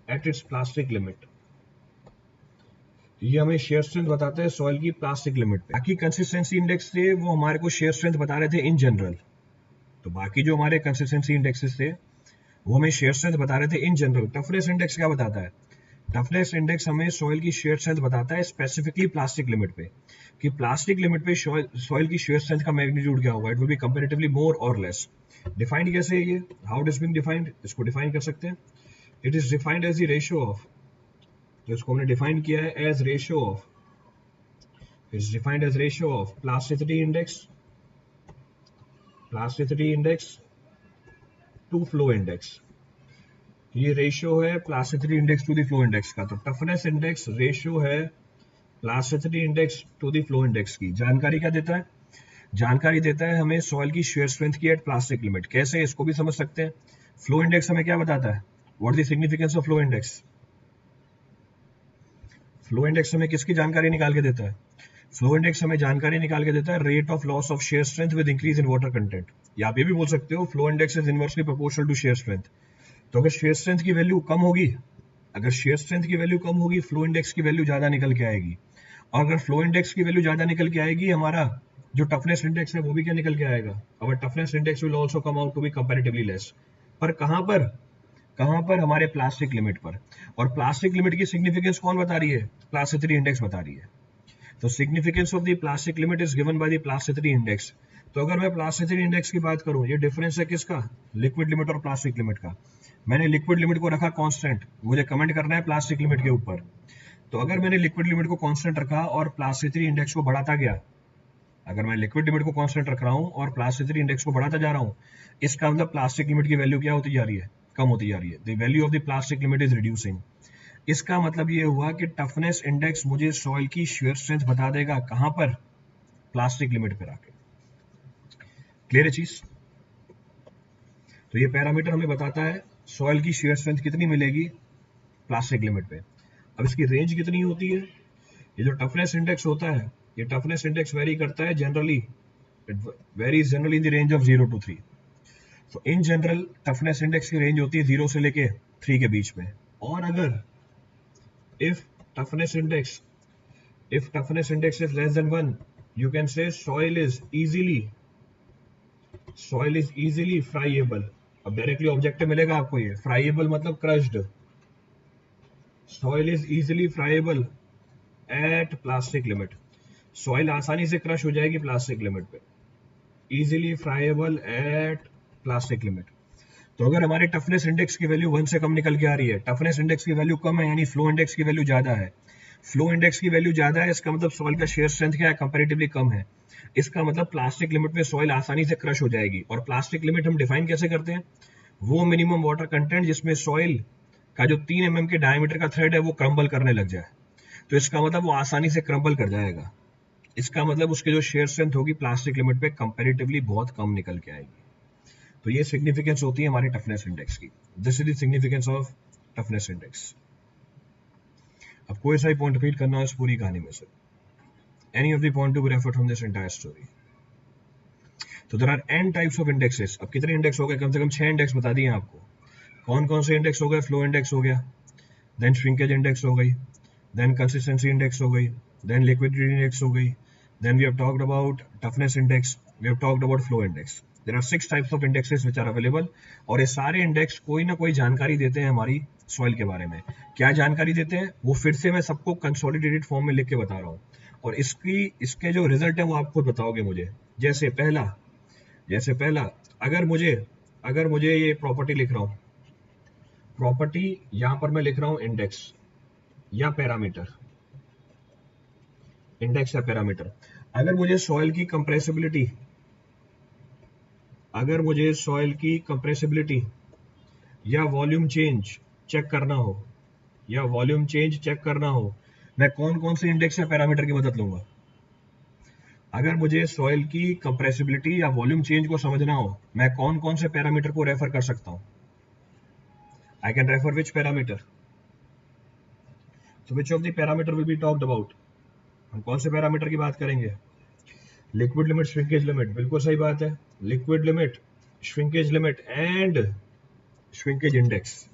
at its plastic limit. ये हमें shear strength बताते हैं soil की plastic limit पे। बाकी consistency index थे वो हमारे को शेयर स्ट्रेंथ बता रहे थे इन जनरल। तो बाकी जो हमारे कंसिस्टेंसी इंडेक्सेस थे वो हमें शेयर स्ट्रेंथ बता रहे थे इन जनरल। टफनेस इंडेक्स क्या बताता है? टफनेस इंडेक्स हमें सॉइल की शेयर स्ट्रेंथ बताता है स्पेसिफिकली प्लास्टिक लिमिट पे, कि प्लास्टिक लिमिट पे सॉइल की शेयर स्ट्रेंथ का मैग्नीट्यूड क्या होगा, it will be comparatively more और लेस। डिफाइंड कैसे है ये? How it is being defined? इसको डिफाइन कर सकते हैं, it is defined as the ratio of, तो इसको हमने डिफाइन किया है as ratio of, it is defined as ratio of plasticity index to flow index. ये रेशियो है plasticity index to the flow index का। तो टफनेस इंडेक्स रेशियो है plasticity index to the flow index की। जानकारी क्या देता है? जानकारी देता है हमें सॉइल की शेयर स्ट्रेंथ की एट प्लास्टिक लिमिट। कैसे? इसको भी समझ सकते हैं। फ्लो इंडेक्स हमें क्या बताता है? What is the significance of flow index? Flow index हमें किसकी जानकारी निकाल के देता है? फ्लो इंडेक्स हमें जानकारी निकाल के देता है rate of loss of shear strength with increase in water content. या आप ये भी बोल सकते हो flow index is inversely proportional to shear strength. तो अगर शेयर स्ट्रेंथ की वैल्यू कम होगी, फ्लो इंडेक्स की वैल्यू ज्यादा निकल के आएगी। और अगर फ्लो इंडेक्स की वैल्यू ज्यादा निकल के आएगी, हमारा जो टफनेस इंडेक्स है वो भी क्या निकल के आएगा? Our toughness index will also come out to be comparatively less. पर कहां पर हमारे प्लास्टिक लिमिट पर। और प्लास्टिक लिमिट की सिग्निफिकेंस कौन बता रही है? प्लास्टिसिटी इंडेक्स बता रही है। तो significance of the plastic limit is given by the plasticity index. तो अगर मैं प्लास्टिसिटी इंडेक्स की बात करूं, ये डिफरेंस है किसका? लिक्विड लिमिट और प्लास्टिक लिमिट का। मैंने लिक्विड लिमिट को रखा कांस्टेंट, मुझे कमेंट करना है प्लास्टिक लिमिट के ऊपर। तो अगर मैंने लिक्विड लिमिट को कांस्टेंट रखा और प्लास्टिसिटी इंडेक्स को बढ़ाता गया, अगर मैं लिक्विड लिमिट को कांस्टेंट रख रहा हूं और प्लास्टिसिटी इंडेक्स को बढ़ाता जा रहा हूं, इसका मतलब प्लास्टिक लिमिट की वैल्यू क्या होती जा रही है? कम होती जा रही है। The value of the plastic limit is reducing. इसका मतलब ये हुआ कि टफनेस इंडेक्स मुझे सॉइल की शेयर स्ट्रेंथ बता देगा कहां पर? प्लास्टिक लिमिट पर आके। क्लियर है चीज? तो ये पैरामीटर हमें बताता है सॉइल की शेयर स्ट्रेंथ कितनी मिलेगी प्लास्टिक लिमिट पे। अब इसकी रेंज कितनी होती है? ये जो टफनेस इंडेक्स होता है, ये टफनेस इंडेक्स वेरी करता है generally, it varies generally in the range of 0 to 3। तो इन जनरल टफनेस इंडेक्स की रेंज होती है 0 से लेके 3 के बीच में। और अगर if toughness index is less than 1, you can say soil is easily friable। अब डायरेक्टली ऑब्जेक्टिव मिलेगा आपको, ये फ्राइएबल मतलब crushed. Soil is easily friable at plastic limit. सॉइल आसानी से क्रश हो जाएगी प्लास्टिक लिमिट पे। Easily friable at plastic limit. तो अगर हमारे टफनेस इंडेक्स की वैल्यू 1 से कम निकल के आ रही है, टफनेस इंडेक्स की वैल्यू कम है यानी फ्लो इंडेक्स की वैल्यू ज्यादा है। फ्लो इंडेक्स की वैल्यू ज्यादा है, इसका मतलब सॉइल का शेयर स्ट्रेंथ क्या है? कंपैरेटिवली कम है। इसका मतलब प्लास्टिक लिमिट में सॉइल आसानी से क्रश हो जाएगी। और प्लास्टिक लिमिट हम डिफाइन कैसे करते हैं? वो मिनिमम वाटर कंटेंट जिसमें सॉइल का जो 3 mm के डायमीटर का थ्रेड है वो क्रम्बल करने लग जाए। तो इसका मतलब वो आसानी से क्रम्बल कर जाएगा। इसका मतलब उसकी जो शेयर स्ट्रेंथ होगी प्लास्टिक लिमिट पे कंपैरेटिवली बहुत कम निकल के आएगी। तो ये सिग्निफिकेंस होती है हमारी टफनेस इंडेक्स की। This is the significance of toughness index. अब कोई सा ही पॉइंट रिपीट करना है इस पूरी कहानी में से, any of the point to be referred from this entire story. So there are n types of indexes. अब कितने इंडेक्स हो गए? कम से कम 6 इंडेक्स बता दिए आपको। कौन कौन से इंडेक्स हो गए? फ्लो इंडेक्स हो गया, देन श्रिंकेज इंडेक्स हो गई, देन कंसिस्टेंसी इंडेक्स हो गई, देन लिक्विडिटी इंडेक्स हो गई, then we have talked about toughness index, we have talked about flow index. There are 6 types of indexes which are available. और ये सारे इंडेक्स कोई ना कोई जानकारी देते हैं हमारी सॉइल के बारे में। क्या जानकारी देते हैं वो फिर से मैं सबको कंसोलिडेटेड फॉर्म में लिख के बता रहा हूँ, और इसके जो रिजल्ट है वो आप खुद बताओगे मुझे। जैसे पहला, जैसे पहला, अगर मुझे ये प्रॉपर्टी लिख रहा हूं, प्रॉपर्टी यहां पर मैं लिख रहा हूं इंडेक्स या पैरामीटर, इंडेक्स या पैरामीटर। अगर मुझे सॉइल की कंप्रेसिबिलिटी, अगर मुझे सॉइल की कंप्रेसिबिलिटी या वॉल्यूम चेंज चेक करना हो, या वॉल्यूम चेंज चेक करना हो, मैं कौन कौन से इंडेक्स या पैरामीटर की मदद लूंगा? अगर मुझे सॉइल की कंप्रेसिबिलिटी या वॉल्यूम चेंज को समझना हो, मैं कौन कौन से पैरामीटर को रेफर कर सकता हूं? I can refer which parameter? तो which of the parameter will be talked about? हम कौन से पैरामीटर की बात करेंगे? लिक्विड लिमिट, श्रिंकेज लिमिट, बिल्कुल सही बात है। Liquid limit, shrinkage limit and shrinkage index.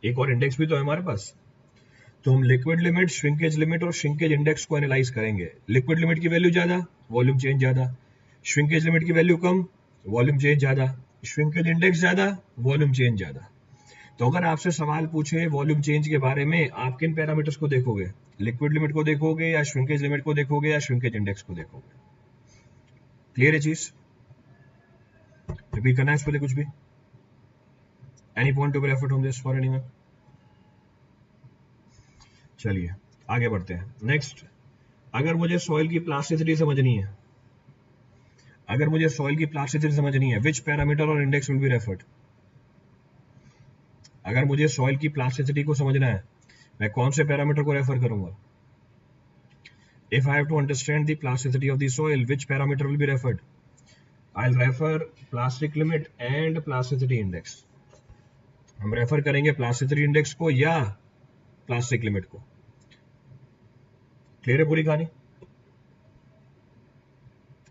एक और इंडेक्स भी तो है हमारे पास। तो हम लिक्विड लिमिट, श्रिंकेज लिमिट और श्रिंकेज इंडेक्स को एनालाइज करेंगे। लिक्विड लिमिट की वैल्यू ज्यादा, वॉल्यूम चेंज ज्यादा। श्रिंकेज लिमिट की वैल्यू कम, वॉल्यूम चेंज ज्यादा। श्रिंकेज इंडेक्स ज्यादा, वॉल्यूम चेंज ज्यादा। तो अगर आपसे सवाल पूछे वॉल्यूम चेंज के बारे में, आप किन पैरामीटर्स को देखोगे? लिक्विड लिमिट को देखोगे या श्रिंकेज लिमिट को देखोगे या श्रिंकेज इंडेक्स को देखोगे? क्लियर है चीज? रिपीट करना है इस पर कुछ भी? Any point to be referred on this for anyone? चलिए आगे बढ़ते हैं। नेक्स्ट, अगर मुझे सॉइल की प्लास्टिसिटी समझनी है, अगर मुझे सॉइल की प्लास्टिसिटी समझनी है, विच पैरामीटर और इंडेक्स विल बी रेफर्ड? अगर मुझे सॉइल की प्लास्टिसिटी को समझना है, मैं कौन से पैरामीटर को रेफर करूंगा? If I have to understand the plasticity of the soil, which parameter will be referred? I'll refer plastic limit and plasticity index. हम रेफर करेंगे प्लास्टिसिटी इंडेक्स को या प्लास्टिक लिमिट को। क्लियर है पूरी कहानी?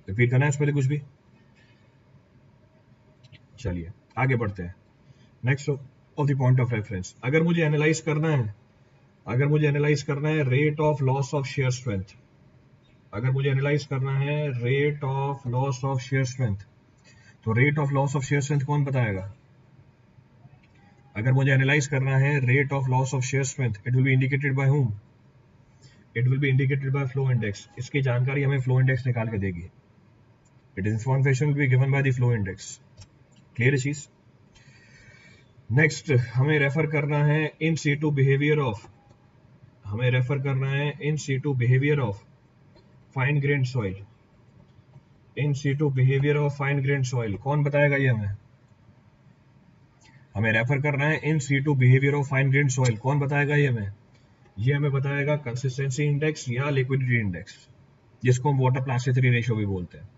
रिपीट करना है इस पहले कुछ भी? चलिए आगे बढ़ते हैं। Next of the point of reference, अगर मुझे एनालाइज करना है, अगर मुझे एनालाइज करना है rate of loss of shear strength, अगर मुझे एनालाइज करना है rate of loss of shear strength, तो rate of loss of shear strength कौन बताएगा? अगर मुझे एनालाइज करना है rate of loss of shear strength, it will be indicated by whom? It will be indicated by flow index. इसकी जानकारी हमें फ्लो इंडेक्स निकाल के देगी। It is information will be given by the flow index. Clear है चीज? Next, हमें refer करना है इन सीटू बिहेवियर ऑफ, हमें रेफर करना है in situ behaviour of fine grain soil. In situ behaviour of fine grain soil कौन बताएगा ये हमें? हमें रेफर करना है in situ behaviour of fine grain soil, कौन बताएगा ये हमें? ये हमें बताएगा कंसिस्टेंसी इंडेक्स या लिक्विडिटी इंडेक्स, जिसको हम वाटर प्लास्टिसिटी रेशियो भी बोलते हैं,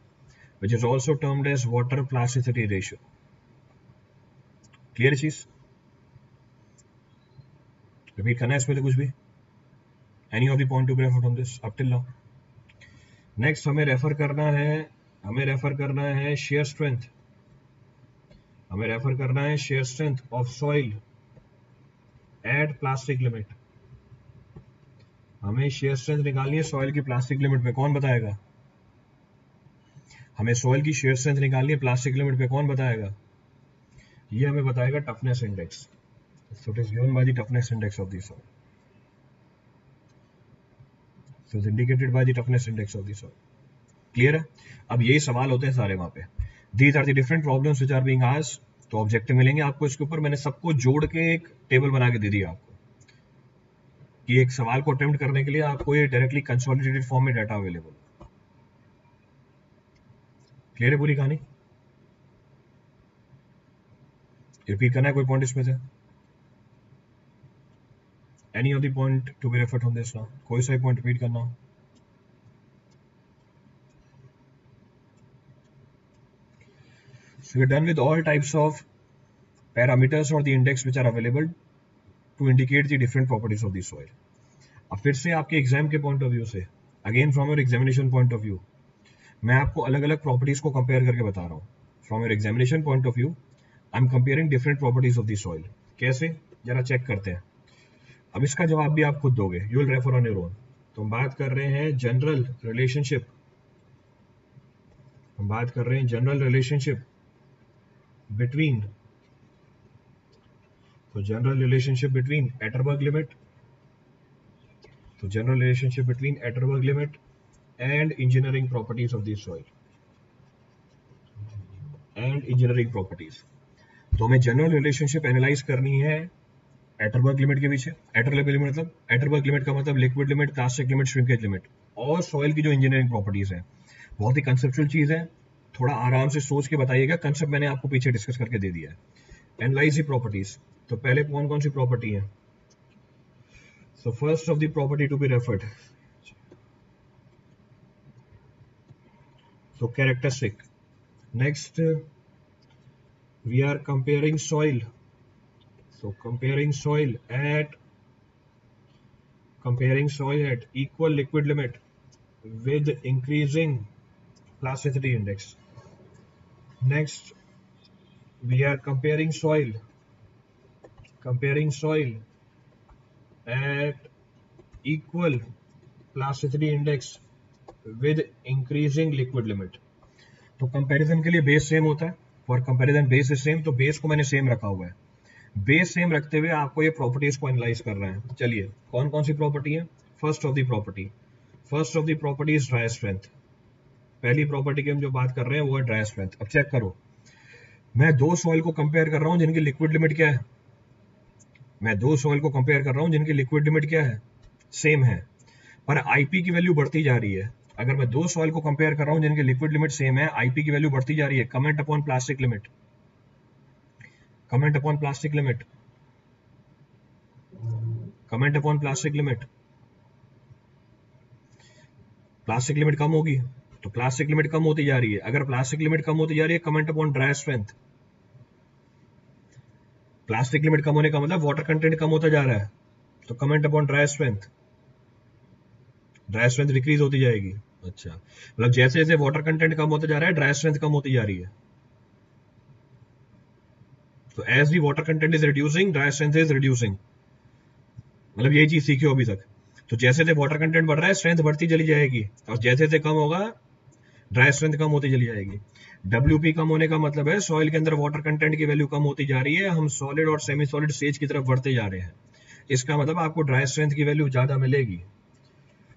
which is also termed as water plasticity ratio. Clear चीज? रिपीट करना है इसमें तो कुछ भी? Any of the point to be referred on this up till now? Next हमें रेफर करना है, हमें रेफर करना है शेयर स्ट्रेंथ, हमें रेफर करना है share strength of soil at plastic limit. हमें शेयर स्ट्रेंथ निकालनी है सॉइल की प्लास्टिक लिमिट पे, कौन बताएगा? हमें सॉइल की शेयर स्ट्रेंथ निकालनी है प्लास्टिक लिमिट पे, कौन बताएगा? ये हमें बताएगा toughness index. So it is given by the toughness index of the soil. So it's indicated by the toughness index of the soil. Clear है? अब यही सवाल होते हैं सारे वहां पे। These are the different problems which are being asked. तो ऑब्जेक्टिव मिलेंगे आपको इसके ऊपर। मैंने सबको जोड़ के एक टेबल बना के दे दिया आपको कि एक सवाल को अटेम्प्ट करने के लिए आपको ये डायरेक्टली कंसोलिडेटेड फॉर्म में डाटा अवेलेबल। क्लियर है पूरी कहानी? रिपीट करना है कोई पॉइंट इसमें से? Any of the point to be referred on this now? कोई सा पॉइंट रिपीट करना हो? So we're done with all types of parameters or the index which are available to indicate the different properties of the soil. अब फिर से आपके exam के point of view से, again from your examination point of view, मैं आपको अलग अलग प्रॉपर्टीज को कंपेयर करके बता रहा हूँ। From your examination point of view I am comparing different properties of the soil. कैसे? जरा चेक करते हैं। अब इसका जवाब भी आप खुद दोगे, you will refer on your own. तो हम बात कर रहे हैं जनरल रिलेशनशिप, हम बात कर रहे हैं जनरल रिलेशनशिप बिटवीन, तो general relationship between Atterberg limit, तो general relationship between Atterberg limit and engineering properties of the soil. And engineering properties. तो हमें जनरल रिलेशनशिप एनालाइज करनी है एटरबर्ग लिमिट के पीछे। एटरबर्ग लिमिट का मतलब liquid limit, plastic limit, shrinkage limit और सॉइल की जो इंजीनियरिंग प्रॉपर्टीज है। बहुत ही कंसेप्चुअल चीज है, थोड़ा आराम से सोच के बताइएगा, कंसेप्ट मैंने आपको पीछे डिस्कस करके दे दिया है। एनालाइज दी प्रॉपर्टीज, तो पहले कौन कौन सी प्रॉपर्टी है? So first of the property to be referred, so characteristic. Next we are comparing soil, so comparing soil at equal liquid limit with increasing plasticity index. Next we are comparing soil at equal plasticity index with increasing liquid limit. तो comparison के लिए base same होता है, for comparison base is same, तो base को मैंने same रखा हुआ है। बेस सेम रखते हुए आपको ये प्रॉपर्टीज को एनालाइज करना है। चलिए कौन कौन सी प्रॉपर्टी है? First of the property is dry strength. पहली प्रॉपर्टी की हम जो बात कर रहे हैं वो है ड्राई स्ट्रेंथ। अब चेक करो, मैं दो सॉइल को कंपेयर कर रहा हूं जिनकी लिक्विड लिमिट क्या है, सेम है, पर आईपी की वैल्यू बढ़ती जा रही है। अगर मैं दो सॉइल को कंपेयर कर रहा हूं जिनकी लिक्विड लिमिट सेम है, आईपी की वैल्यू बढ़ती जा रही है। Comment upon plastic limit, comment upon plastic limit, comment upon plastic limit. Plastic limit कम होगी तो प्लास्टिक लिमिट कम होती जा रही है। अगर प्लास्टिक लिमिट कम होती जा रही है, comment upon dry strength. Plastic limit कम होने का मतलब वाटर कंटेंट कम होता जा रहा है, तो comment upon dry strength. Dry strength decrease होती जाएगी। अच्छा, मतलब जैसे जैसे वाटर कंटेंट कम होता जा रहा है, ड्राई स्ट्रेंथ कम होती जा रही है। तो as the water content is reducing, dry strength is reducing. मतलब यही चीज सीखी हो अभी तक। तो जैसे जैसे वाटर कंटेंट बढ़ रहा है, स्ट्रेंथ बढ़ती चली जाएगी, और जैसे जैसे कम होगा, ड्राई स्ट्रेंथ कम होती चली जाएगी। WP कम होने का मतलब है सॉइल के अंदर वाटर कंटेंट की वैल्यू कम होती जा रही है, हम सॉलिड और सेमी सॉलिड स्टेज की तरफ बढ़ते जा रहे हैं। इसका मतलब आपको ड्राई स्ट्रेंथ की वैल्यू ज्यादा मिलेगी।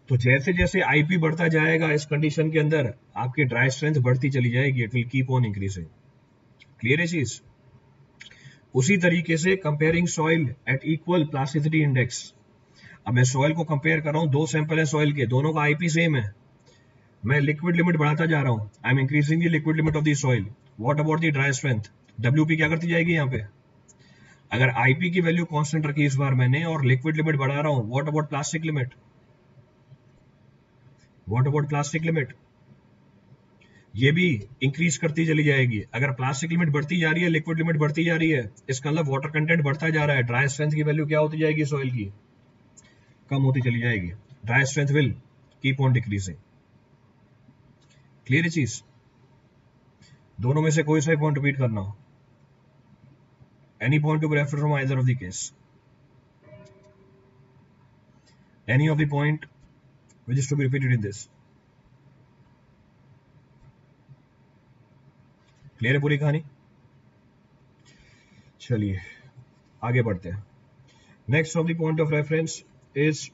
तो जैसे जैसे आईपी बढ़ता जाएगा इस कंडीशन के अंदर, आपकी ड्राई स्ट्रेंथ बढ़ती चली जाएगी, it will keep on increasing. Clear है चीज? उसी तरीके से comparing soil at equal plasticity index. अब मैं सॉइल को कंपेयर कर रहा हूं, दो सैंपल है सॉइल के, दोनों का आईपी सेम है, मैं लिक्विड लिमिट बढ़ाता जा रहा हूं, I M increasing the liquid limit of the soil. What about the dry strength? WP क्या करती जाएगी यहाँ पे? अगर आईपी की वैल्यू कांस्टेंट रखी इस बार मैंने और लिक्विड लिमिट बढ़ा रहा हूं, what about plastic limit? What about plastic limit? ये भी इंक्रीज करती चली जाएगी। अगर प्लास्टिक लिमिट बढ़ती जा रही है, लिक्विड लिमिट बढ़ती जा रही है, इसका मतलब वाटर कंटेंट बढ़ता जा रहा है, ड्राई स्ट्रेंथ की वैल्यू क्या होती जाएगी सॉइल की? कम होती चली जाएगी। Dry strength will keep on decreasing. Clear है चीज? दोनों में से कोई सा पॉइंट रिपीट करना हो, any point to be refer from either of the case, any of the point which is to be repeated in this. Clear है पूरी कहानी? चलिए आगे बढ़ते हैं। Next of the point of reference is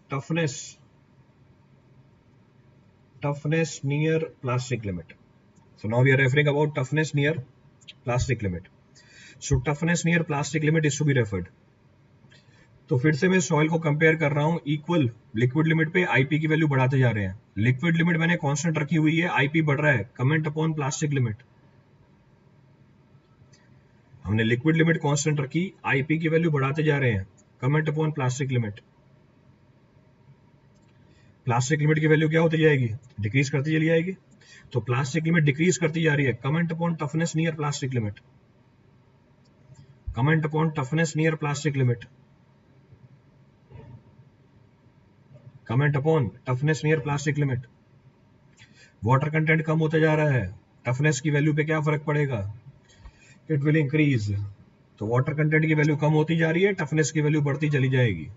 toughness near plastic limit. So now we are referring about toughness near plastic limit. So toughness near plastic limit is to be referred. तो फिर से मैं सॉइल को compare कर रहा हूं equal liquid limit पे, IP की वैल्यू बढ़ाते जा रहे हैं। लिक्विड लिमिट मैंने कांस्टेंट रखी हुई है, आईपी बढ़ रहा है, कमेंट अपॉन प्लास्टिक लिमिट। हमने लिक्विड लिमिट कांस्टेंट रखी, आईपी की वैल्यू बढ़ाते जा रहे हैं, comment upon plastic limit. Plastic limit की वैल्यू क्या होती जाएगी? डिक्रीज करती चली जाएगी। तो प्लास्टिक लिमिट डिक्रीज करती जा रही है, comment upon toughness near plastic limit, comment upon toughness near plastic limit, comment upon toughness near plastic limit. Water content कम होता जा रहा है, टफनेस की वैल्यू पे क्या फर्क पड़ेगा? It will increase. तो वाटर कंटेंट की वैल्यू कम होती जा रही है, टफनेस की वैल्यू बढ़ती चली जाएगी।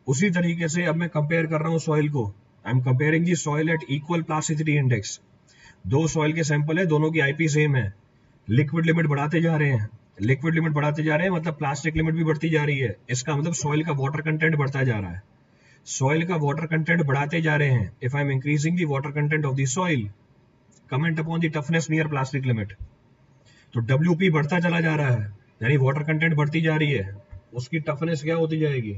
उसी तरीके से अब मैं कंपेयर कर रहा हूं सॉइल को, आई am comparing the soil at equal plasticity index. दो सॉइल के सैंपल है, दोनों की आईपी सेम है, लिक्विड लिमिट बढ़ाते जा रहे हैं, लिक्विड लिमिट बढ़ाते जा रहे हैं मतलब प्लास्टिक लिमिट भी बढ़ती जा रही है। इसका मतलब सॉइल का वाटर कंटेंट बढ़ता जा रहा है, सॉइल का वाटर कंटेंट बढ़ाते जा रहे हैं। If I am increasing the water content of the soil, comment upon the toughness near plastic limit. तो WP बढ़ता चला जा रहा है, यानी वाटर कंटेंट बढ़ती जा रही है, उसकी टफनेस क्या होती जाएगी,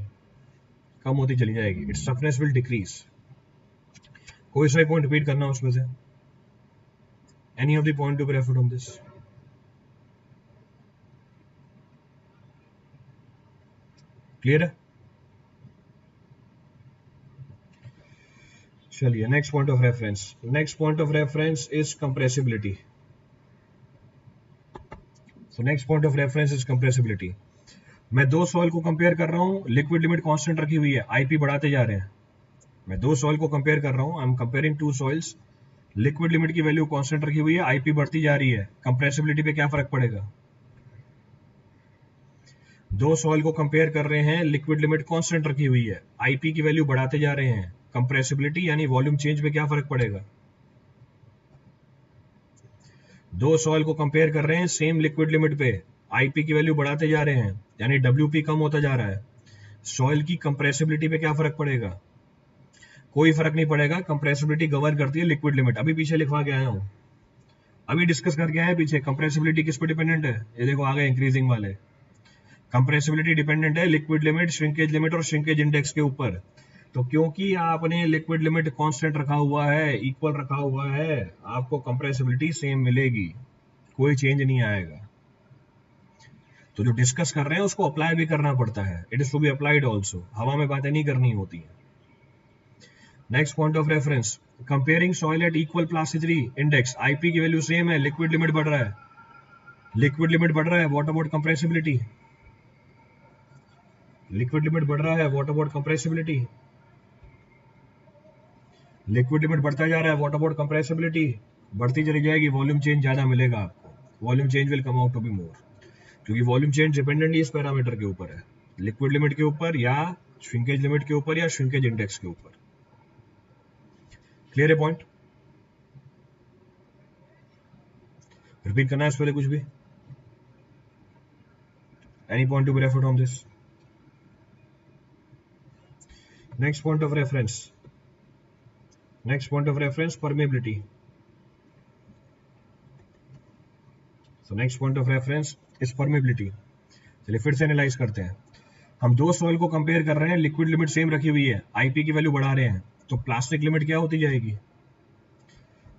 कम होती चली जाएगी, इट्स टफनेस विल डिक्रीज। कोई सा पॉइंट रिपीट करना उसमें से, any of the point to be referred on this? Clear है? चलिए next point of reference, next point of reference is compressibility. So next point of reference is compressibility. मैं दो soil को कंपेयर कर रहा हूं, लिक्विड लिमिट कांस्टेंट रखी हुई है, आईपी बढ़ाते जा रहे हैं। मैं दो सॉइल को कंपेयर कर रहा हूं, I am comparing two soils, liquid limit की वैल्यू कांस्टेंट रखी हुई है, आईपी बढ़ती जा रही है, कंप्रेसिबिलिटी पे क्या फर्क पड़ेगा? दो सॉइल को कंपेयर कर रहे हैं, लिक्विड लिमिट कांस्टेंट रखी हुई है, आईपी की वैल्यू बढ़ाते जा रहे हैं, कंप्रेसिबिलिटी यानी वॉल्यूम चेंज पे क्या फर्क पड़ेगा? दो सॉइल को कंपेयर कर रहे हैं सेम लिक्विड लिमिट पे, आईपी की वैल्यू बढ़ाते जा रहे हैं, यानी डब्ल्यूपी कम होता जा रहा है, सॉइल की कंप्रेसिबिलिटी पे क्या फर्क पड़ेगा? कोई फर्क नहीं पड़ेगा, कंप्रेसिबिलिटी गवर्न करती है लिक्विड लिमिट। अभी पीछे लिखवा के आया हूं, अभी डिस्कस करके आए पीछे, कंप्रेसिबिलिटी किस पे डिपेंडेंट है, ये देखो आ गए इंक्रीजिंग वाले। कंप्रेसिबिलिटी डिपेंडेंट है लिक्विड लिमिट, श्रिंकेज लिमिट और श्रिंकेज इंडेक्स के ऊपर। तो क्योंकि आपने लिक्विड लिमिट कांस्टेंट रखा हुआ है, इक्वल रखा हुआ है, आपको कंप्रेसिबिलिटी सेम मिलेगी, कोई चेंज नहीं आएगा। तो जो डिस्कस कर रहे हैं उसको अप्लाई भी करना पड़ता है, it is to be applied also, हवा में बातें नहीं करनी होती है। Next point of reference, comparing soil at equal plasticity index, IP की वैल्यू सेम है, लिक्विड लिमिट बढ़ रहा है, लिक्विड लिमिट बढ़ रहा है, what about compressibility? Liquid limit बढ़ रहा है, what about compressibility? Liquid limit बढ़ता जा रहा है, व्हाट अबाउट कंप्रेसिबिलिटी? बढ़ती चली जाएगी, वॉल्यूम चेंज ज्यादा मिलेगा आपको, volume change will come out to be more, क्योंकि वॉल्यूम चेंज डिपेंडेंट इस पैरामीटर के ऊपर है, लिक्विड लिमिट के ऊपर या श्रिंकेज लिमिट के ऊपर या श्रिंकेज इंडेक्स के ऊपर। क्लियर है पॉइंट? रिपीट करना है इस पहले कुछ भी? Any point to be referred on this? Next point of reference, next point of reference permeability. So next point of reference is permeability. चलिए फिर से एनालाइज करते हैं। हम दो सॉइल को कंपेयर कर रहे हैं, लिक्विड लिमिट सेम रखी हुई है, आईपी की वैल्यू बढ़ा रहे हैं, तो प्लास्टिक लिमिट क्या होती जाएगी?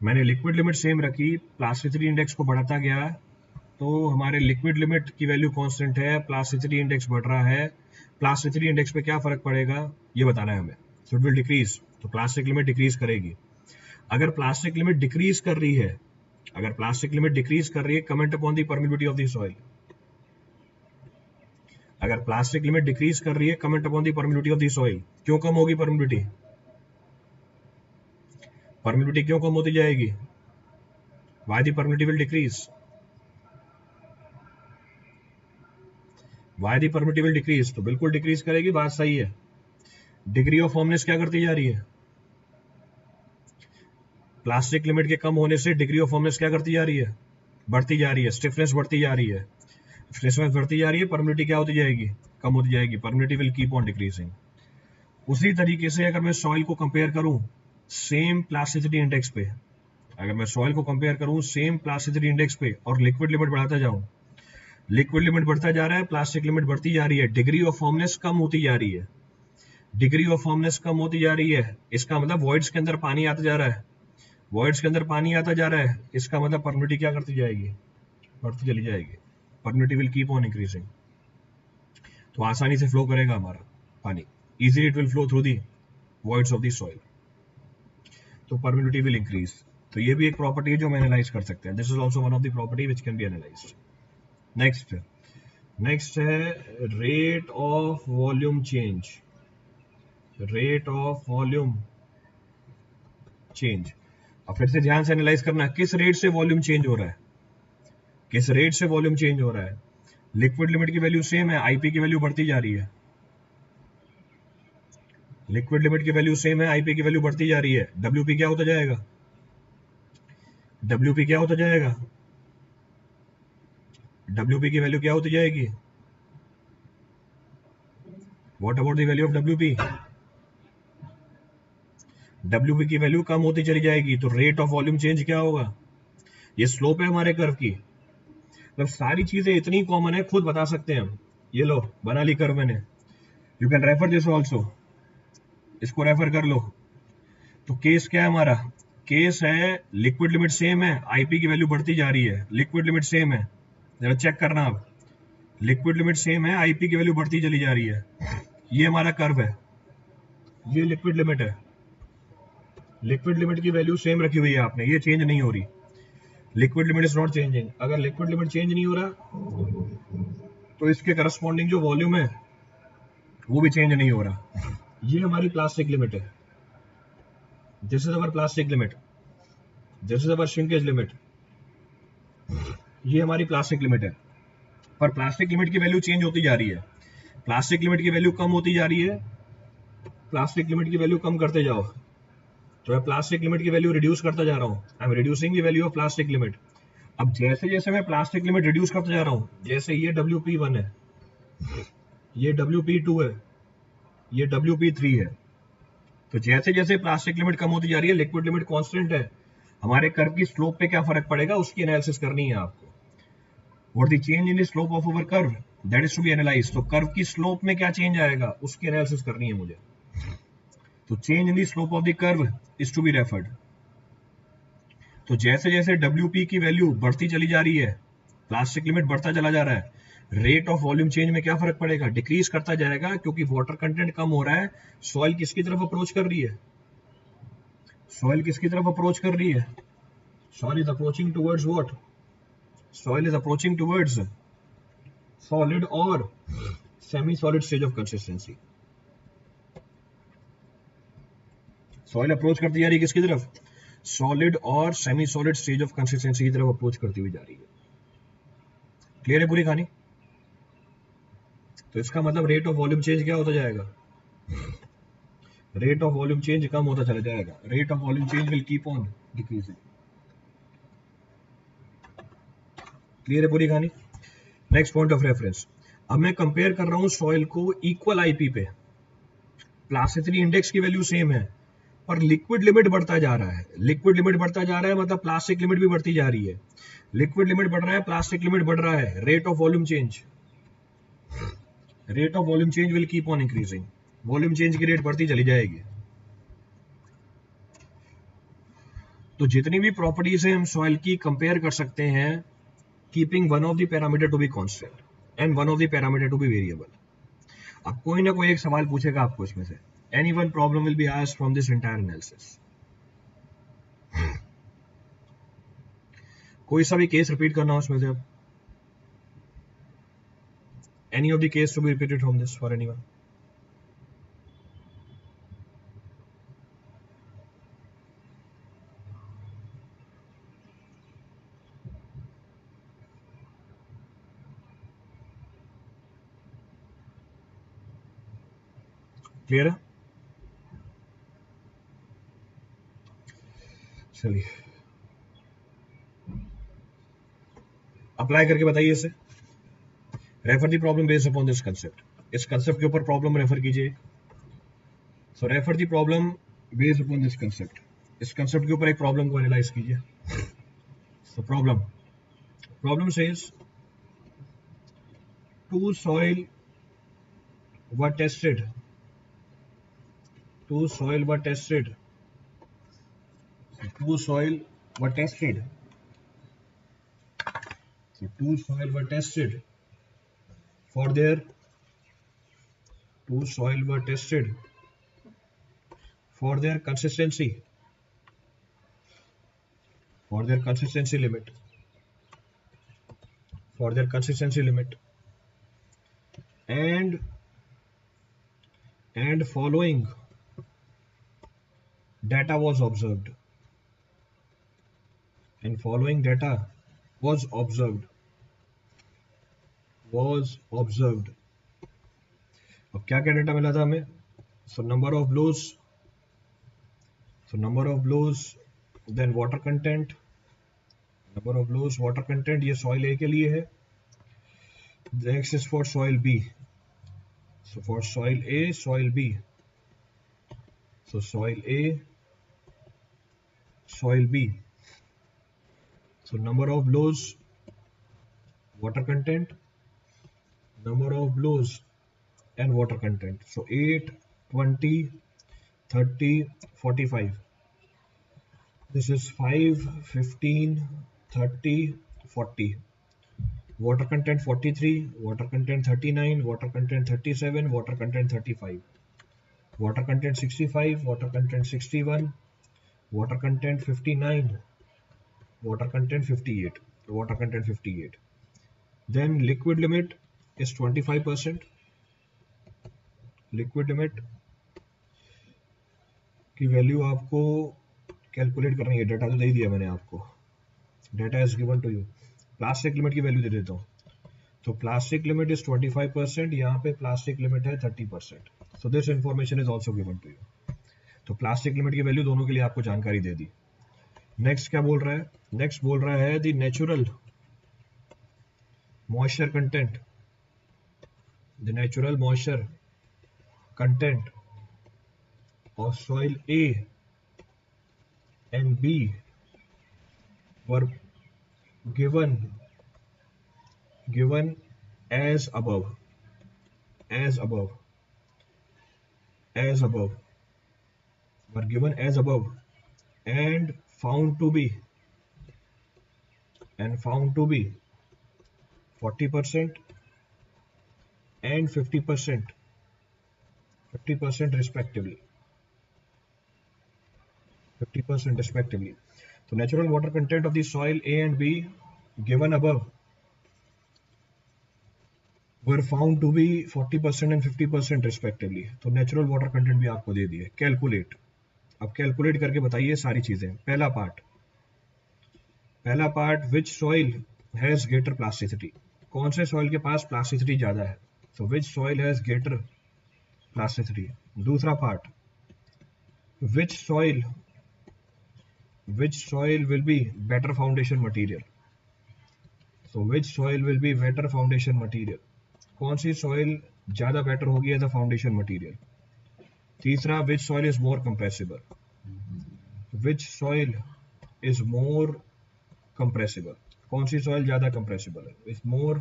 मैंने लिक्विड लिमिट सेम रखी, प्लास्टिसिटी इंडेक्स को बढ़ाता गया, तो हमारे लिक्विड लिमिट की वैल्यू कांस्टेंट है, प्लास्टिसिटी इंडेक्स बढ़ रहा है, प्लास्टिसिटी इंडेक्स पे क्या फर्क पड़ेगा ये बताना है हमें। सो इट विल डिक्रीज, तो प्लास्टिक लिमिट डिक्रीज करेगी। अगर प्लास्टिक लिमिट डिक्रीज कर रही है, अगर प्लास्टिक लिमिट डिक्रीज कर रही है, comment upon the permeability of the soil. अगर प्लास्टिक लिमिट डिक्रीज कर रही है, comment upon the permeability of the soil. क्यों कम होगी परमिबिलिटी? परमिबिलिटी क्यों कम होती जाएगी? Why the permeability will decrease? Why the permeability will decrease? तो बिल्कुल डिक्रीज करेगी, बात सही है। डिग्री ऑफ फॉर्मनेस क्या करती जा रही है? प्लास्टिक लिमिट के कम होने से डिग्री ऑफ फॉर्मनेस क्या करती जा रही है? बढ़ती जा रही है, स्टिफनेस बढ़ती जा रही है, स्टिफनेस बढ़ती जा रही है, परमिबिलिटी क्या होती जाएगी? कम होती जाएगी, permeability will keep on decreasing. उसी तरीके से अगर मैं सॉइल को कंपेयर करूं सेम प्लास्टिसिटी इंडेक्स पे, अगर मैं सॉइल को कंपेयर करूं सेम प्लास्टिसिटी इंडेक्स पे और लिक्विड लिमिट बढ़ाता जाऊं, लिक्विड लिमिट बढ़ता जा रहा है, प्लास्टिक लिमिट बढ़ती जा रही है, डिग्री ऑफ फॉर्मनेस कम होती जा रही है, डिग्री ऑफ फॉर्मनेस कम होती जा रही है, इसका मतलब वॉइड्स के अंदर पानी आता जा रहा है, वॉइड्स के अंदर पानी आता जा रहा है, इसका मतलब परमिबिलिटी क्या करती जाएगी? बढ़ती चली जाएगी, permeability will keep on increasing. तो आसानी से फ्लो करेगा हमारा पानी, easily it will flow through the voids of the soil, तो परमिबिलिटी विल इंक्रीज। तो ये भी एक प्रॉपर्टी है जो हम एनालाइज कर सकते हैं, this is also one of the property which can be analysed. Next है rate of volume change, rate of volume change. अब फिर से ध्यान से एनालाइज करना, किस रेट से वॉल्यूम चेंज हो रहा है, किस रेट से वॉल्यूम चेंज हो रहा है? लिक्विड लिमिट की वैल्यू सेम है, आईपी की वैल्यू बढ़ती जा रही है, लिक्विड लिमिट की वैल्यू सेम है, आईपी की वैल्यू बढ़ती जा रही है, डब्ल्यूपी क्या होता जाएगा? डब्ल्यूपी क्या होता जाएगा? डब्ल्यूपी की वैल्यू क्या होती जाएगी? What about the value of WP? WP की वैल्यू कम होती चली जाएगी, तो रेट ऑफ वॉल्यूम चेंज क्या होगा? ये स्लोप है हमारे कर्व की, मतलब सारी चीजें इतनी कॉमन है, खुद बता सकते हैं हम। ये लो बना ली कर्व मैंने, you can refer this also, इसको रेफर कर लो। तो केस क्या है हमारा? केस है लिक्विड लिमिट सेम है, आईपी की वैल्यू बढ़ती जा रही है, लिक्विड लिमिट सेम है, जरा चेक करना आप, लिक्विड लिमिट सेम है, आईपी की वैल्यू बढ़ती चली जा रही है। ये हमारा कर्व है, ये लिक्विड लिमिट है, लिक्विड लिमिट की वैल्यू सेम रखी हुई है आपने, ये चेंज नहीं हो रही, liquid limit is not changing. अगर लिक्विड लिमिट चेंज नहीं हो रहा तो इसके करस्पॉन्डिंग जो वॉल्यूम है वो भी चेंज नहीं हो रहा। ये हमारी प्लास्टिक लिमिट है, this is our plastic limit, this is our shrinkage limit, ये हमारी प्लास्टिक लिमिट है। पर प्लास्टिक लिमिट की वैल्यू चेंज होती जा रही है, प्लास्टिक लिमिट की वैल्यू कम होती जा रही है, प्लास्टिक लिमिट की वैल्यू कम करते जाओ। तो मैं प्लास्टिक लिमिट की वैल्यू रिड्यूस करता जा रहा हूँ, I M reducing the value of plastic limit. अब जैसे जैसे मैं प्लास्टिक लिमिट रिड्यूस करता जा रहा हूँ, जैसे ये WP1 है, ये WP2 है, ये WP3 है, तो जैसे जैसे प्लास्टिक लिमिट कम होती जा रही है, लिक्विड लिमिट कांस्टेंट है, हमारे कर्व की स्लोप पे क्या फर्क पड़ेगा उसकी एनालिसिस करनी है आपको। What the change in the slope of our curve, that is to be analysed. तो कर्व की स्लोप में क्या चेंज आएगा उसकी एनालिसिस करनी है मुझे। तो change in the slope of the curve is to be referred. तो जैसे जैसे WP की वैल्यू बढ़ती चली जा रही है, प्लास्टिक लिमिट बढ़ता चला जा रहा है, रेट ऑफ वॉल्यूम चेंज में क्या फर्क पड़ेगा? डिक्रीज करता जाएगा, क्योंकि वाटर कंटेंट कम हो रहा है। सॉइल किसकी तरफ अप्रोच कर रही है? सॉइल किसकी तरफ अप्रोच कर रही है? Soil is approaching towards what? Soil is approaching towards solid और semi solid stage of consistency. Soil approach करती जा रही है किसकी तरफ? सॉलिड और semi solid stage of consistency की तरफ अप्रोच करती हुई जा रही है। क्लियर है पूरी कहानी? तो इसका मतलब रेट ऑफ वॉल्यूम चेंज क्या होता जाएगा? रेट ऑफ वॉल्यूम चेंज कम होता चला जाएगा, rate of volume change will keep on decreasing. Clear है पूरी कहानी? नेक्स्ट पॉइंट ऑफ रेफरेंस, अब मैं कंपेयर कर रहा हूं सॉइल को इक्वल आईपी पे, प्लास्टिसिटी इंडेक्स की वैल्यू सेम है, पर लिक्विड लिमिट बढ़ता जा रहा है। लिक्विड लिमिट बढ़ता जा रहा है मतलब प्लास्टिक लिमिट भी बढ़ती जा रही है, लिक्विड लिमिट बढ़ रहा है, प्लास्टिक लिमिट बढ़ रहा है, rate of volume change, rate of volume change will keep on increasing, volume change की रेट बढ़ती चली जाएगी। तो जितनी भी प्रॉपर्टीज है हम सॉइल की कंपेयर कर सकते हैं, keeping one of the parameter to be constant and one of the parameter to be variable. अब कोई ना कोई एक सवाल पूछेगा आपको इसमें से, any one problem will be asked from this entire analysis. कोई सा भी केस रिपीट करना हो उसमें से, अब any of the case to be repeated from this for anyone? Clear है? चलिए अप्लाई करके बताइए इसे। Refer the problem based upon this concept, इस कंसेप्ट के ऊपर प्रॉब्लम रेफर कीजिए। So refer the problem based upon this concept, इस कंसेप्ट के ऊपर एक प्रॉब्लम को एनालाइज कीजिए। So problem says two soil were tested, two soil were tested, two soil were tested, two soil were tested for their two soil were tested for their consistency, for their consistency limit, for their consistency limit, and following data was observed, and following data was observed, अब क्या क्या data मिला था हमें? So number of blows, then water content, number of blows, water content, ये soil A के लिए है। Next is for soil B, so for soil A, soil B, so soil A, soil B, so number of blows, water content, number of blows, and water content. So 8, 20, 30, 45. This is 5, 15, 30, 40. Water content 43, water content 39, water content 37, water content 35. Water content 65, water content 61, water content 59, water content 58, water content 58. Then liquid limit is 25%. Liquid limit की value आपको calculate करनी है, data तो दे दिया मैंने आपको, data is given to you. Plastic limit की वैल्यू दे देता हूँ, तो प्लास्टिक लिमिट इज 25%, यहाँ पे प्लास्टिक लिमिट है 30%। So this information is also given to you. तो प्लास्टिक लिमिट की वैल्यू दोनों के लिए आपको जानकारी दे दी। नेक्स्ट क्या बोल रहा है? नेक्स्ट बोल रहा है the natural moisture content, the natural moisture content of soil A and B were given as above, were given as above, and found to be 40% and 50% respectively. 50% respectively. So natural water content of the soil A and B given above were found to be 40% and 50% respectively. तो natural water content भी आपको दे दिए। Calculate, अब calculate करके बताइए सारी चीजें। पहला part which soil has greater plasticity, कौन से सॉइल के पास प्लास्टिसिटी ज्यादा है, so which soil has greater plasticity. दूसरा part which soil will be better foundation material, so which soil will be better foundation material, कौन सी soil ज्यादा better होगी एज अ foundation material। तीसरा which soil is more compressible, which soil is more compressible, कौन सी soil ज्यादा compressible है, is more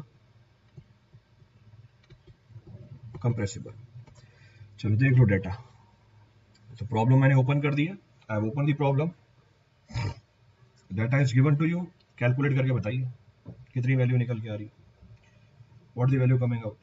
compressible। चलो देख लो डेटा। तो प्रॉब्लम मैंने ओपन कर दिया, I have open the problem, data is given to you, calculate करके बताइए कितनी वैल्यू निकल के आ रही है, what the value coming out.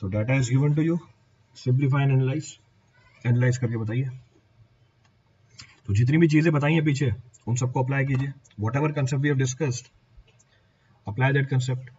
So data is given to you, simplify and analyse करके बताइए। तो जितनी भी चीजें बताई हैं पीछे उन सबको अप्लाई कीजिए, whatever concept we have discussed, apply that concept.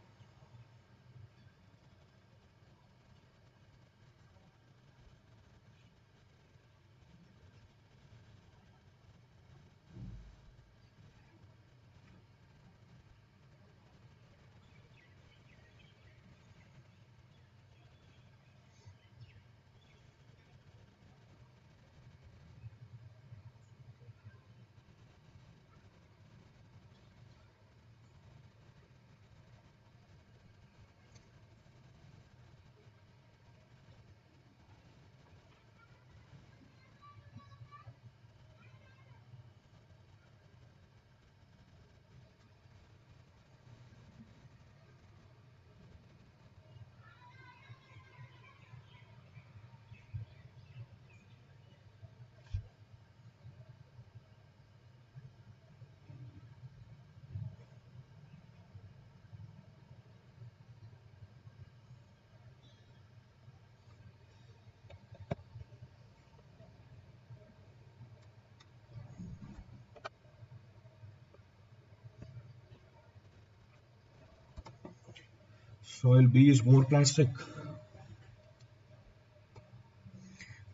soil B is more plastic।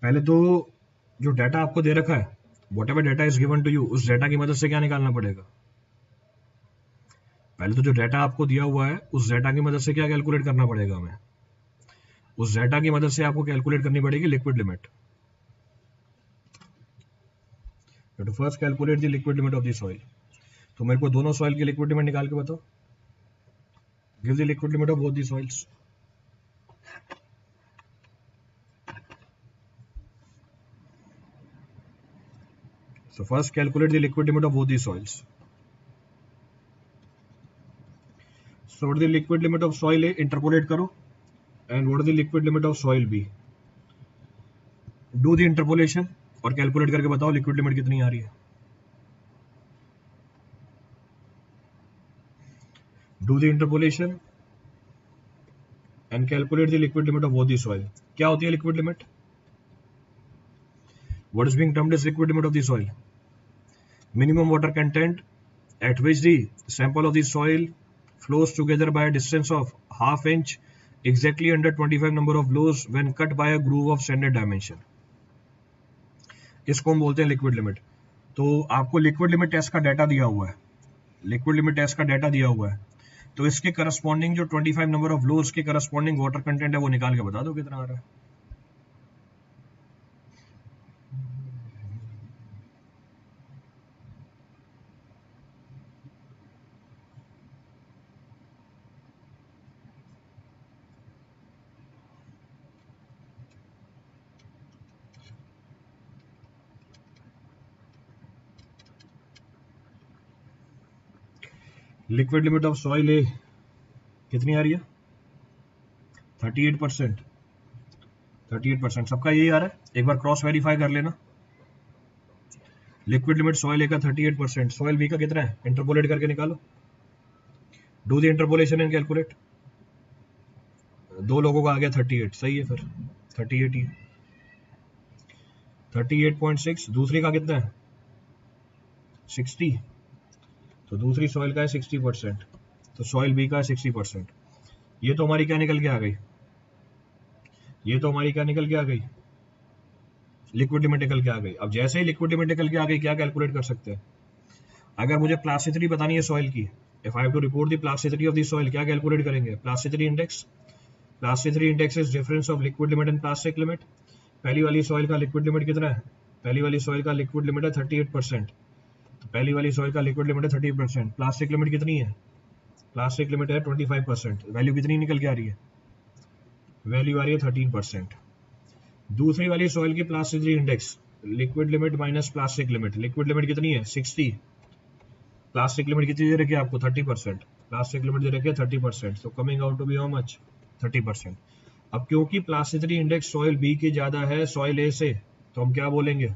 पहले तो जो डाटा आपको दे रखा है, whatever data is given to you, उस डाटा की मदद से क्या निकालना पड़ेगा। पहले तो जो डाटा आपको दिया हुआ है उस डाटा की मदद से क्या कैलकुलेट करना पड़ेगा हमें, उस डाटा की मदद से आपको कैलकुलेट करनी पड़ेगी liquid limit. To first calculate the liquid limit of the soil. तो मेरे को दोनों सॉइल की लिक्विड लिमिट निकाल के बताओ, Give the liquid limit of both the soils. So first calculate the liquid limit of both the soils. So what is the liquid limit of soil A? Interpolate करो. And what is the liquid limit of soil B? Do the interpolation और calculate करके बताओ liquid limit कितनी आ रही है. Do the interpolation and calculate the liquid limit of both the soil. क्या होती है liquid limit? What is being termed as liquid limit of the soil? Minimum water content at which the sample of the soil flows together by a distance of ½ inch exactly under 25 number of blows when cut by a groove of standard dimension. इसको हम बोलते हैं liquid limit. तो आपको liquid limit test का data दिया हुआ है, लिक्विड लिमिट टेस्ट का डाटा दिया हुआ है, तो इसके करस्पॉन्डिंग जो 25 नंबर ऑफ ब्लोज के करस्पॉन्डिंग वाटर कंटेंट है वो निकाल के बता दो कितना आ रहा है. लिक्विड लिमिट ऑफ सॉइल ए कितनी आ रही है? 38%. 38% सबका यही आ रहा है. एक बार क्रॉस वेरीफाई कर लेना. लिक्विड लिमिट सॉइल ए का 38%, सॉइल बी का कितना है? इंटरपोलेट करके निकालो. Do the interpolation and calculate. दो लोगों का आ गया 38. सही है, फिर 38 ही 38.6. दूसरी का कितना है? 60. तो दूसरी सॉइल का है 60%, तो सॉइल बी का है 60%. ये तो हमारी क्या निकल के आ गई? ये तो हमारी क्या निकल के आ गई? लिक्विड लिमिट निकल के आ गई. अब जैसे ही लिक्विड लिमिट निकल के आ गई, क्या कैलकुलेट कर सकते हैं? अगर मुझे प्लास्टिसिटी बतानी है सॉइल की, if I have to report the plasticity of the soil, क्या कैलकुलेट करेंगे? Plasticity index. Plasticity index is difference of liquid limit and plastic limit. पहली वाली सॉइल का लिक्विड लिमिट कितना है? पहली वाली सॉइल का लिक्विड लिमिट है 38%. तो पहली वाली सॉइल का लिक्विड लिमिट है 30%. प्लास्टिक लिमिट कितनी है? प्लास्टिक लिमिट है 25%. वैल्यू कितनी निकल के आ रही है? वैल्यू आ रही है 13%. दूसरी वाली सॉइल की plasticity index, liquid limit minus plastic limit. Liquid limit कितनी है? 60. प्लास्टिक लिमिट कितनी दे रखी है आपको? 30%. प्लास्टिक लिमिट दे रखी है 30%. तो coming out to be how much? 30%. अब क्योंकि प्लास्टिसिटी इंडेक्स सॉइल बी की ज्यादा है सॉइल ए से, तो हम क्या बोलेंगे?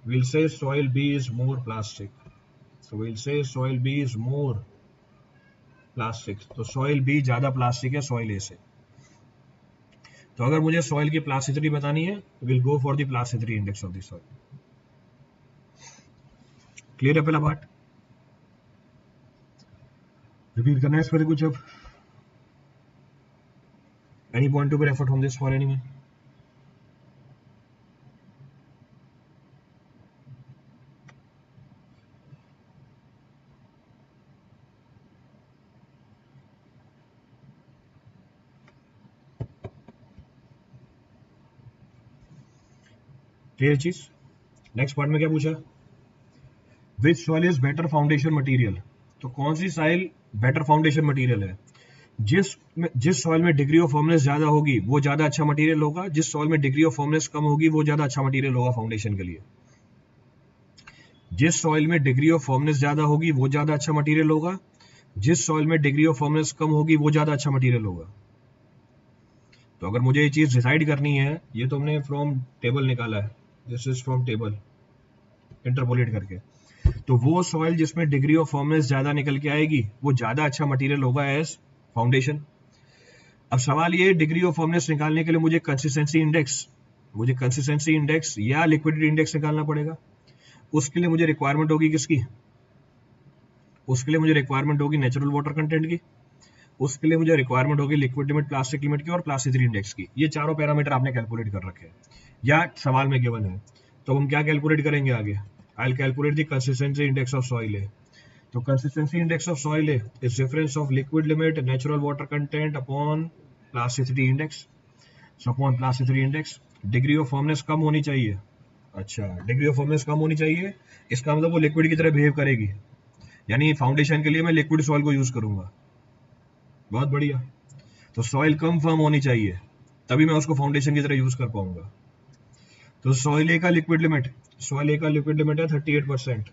We'll say soil B is more plastic. So we'll say soil B is more plastic. तो soil B ज्यादा प्लास्टिक है soil A से. तो अगर मुझे soil की plasticity बतानी है, we'll go for the plasticity index of the soil. Clear है पहला पार्ट? रिपीट करना है इस पर कुछ अब? Any point to be referred from this for anyone? Clear चीज. नेक्स्ट पार्ट में क्या पूछा? विच soil is better foundation material. तो कौन सी सॉइल बेटर फाउंडेशन मटेरियल है? जिस सॉइल में डिग्री ऑफ फर्मनेस ज्यादा होगी वो ज्यादा अच्छा मटेरियल होगा. जिस सॉइल में डिग्री ऑफ फर्मनेस कम होगी वो ज्यादा अच्छा मटेरियल होगा फाउंडेशन के लिए. जिस सॉइल में डिग्री ऑफ फर्मनेस ज्यादा होगी वो ज्यादा अच्छा मटेरियल होगा. जिस सॉइल में डिग्री ऑफ फर्मनेस कम होगी वो ज्यादा अच्छा मटेरियल होगा. तो अगर मुझे ये चीज डिसाइड करनी है, ये तो हमने फ्रॉम टेबल निकाला है, this is from table interpolate करके, तो वो सॉइल जिसमें डिग्री ऑफ फर्मनेस ज्यादा निकल के आएगी वो ज्यादा अच्छा मटेरियल होगा एज फाउंडेशन. अब सवाल ये, डिग्री ऑफ फर्मनेस निकालने के लिए मुझे कंसिस्टेंसी इंडेक्स या लिक्विडिटी इंडेक्स निकालना पड़ेगा. उसके लिए मुझे रिक्वायरमेंट होगी किसकी? उसके लिए मुझे रिक्वायरमेंट होगी नेचुरल वाटर कंटेंट की. उसके लिए मुझे रिक्वायरमेंट होगी लिक्विड लिमिट, प्लास्टिक लिमिट की और प्लास्टिसिटी इंडेक्स की. ये चारों पैरामीटर आपने कैलकुलेट कर रखे हैं या सवाल में गिवन है. तो हम क्या कैलकुलेट करेंगे आगे? I will calculate the consistency index of soil A. तो consistency index of soil A is difference of liquid limit, natural water content upon plasticity index. So upon plasticity index degree of firmness कम होनी चाहिए. अच्छा, degree of firmness कम होनी चाहिए, इसका मतलब वो लिक्विड की तरह बिहेव करेगी, यानी फाउंडेशन के लिए मैं लिक्विड सॉइल को यूज करूंगा. बहुत बढ़िया। तो सॉइल कम फर्म होनी चाहिए, तभी मैं उसको फाउंडेशन की तरह यूज कर पाऊंगा। तो सॉइल ए का लिक्विड लिमिट, सॉइल ए का लिक्विड लिमिट है 38%।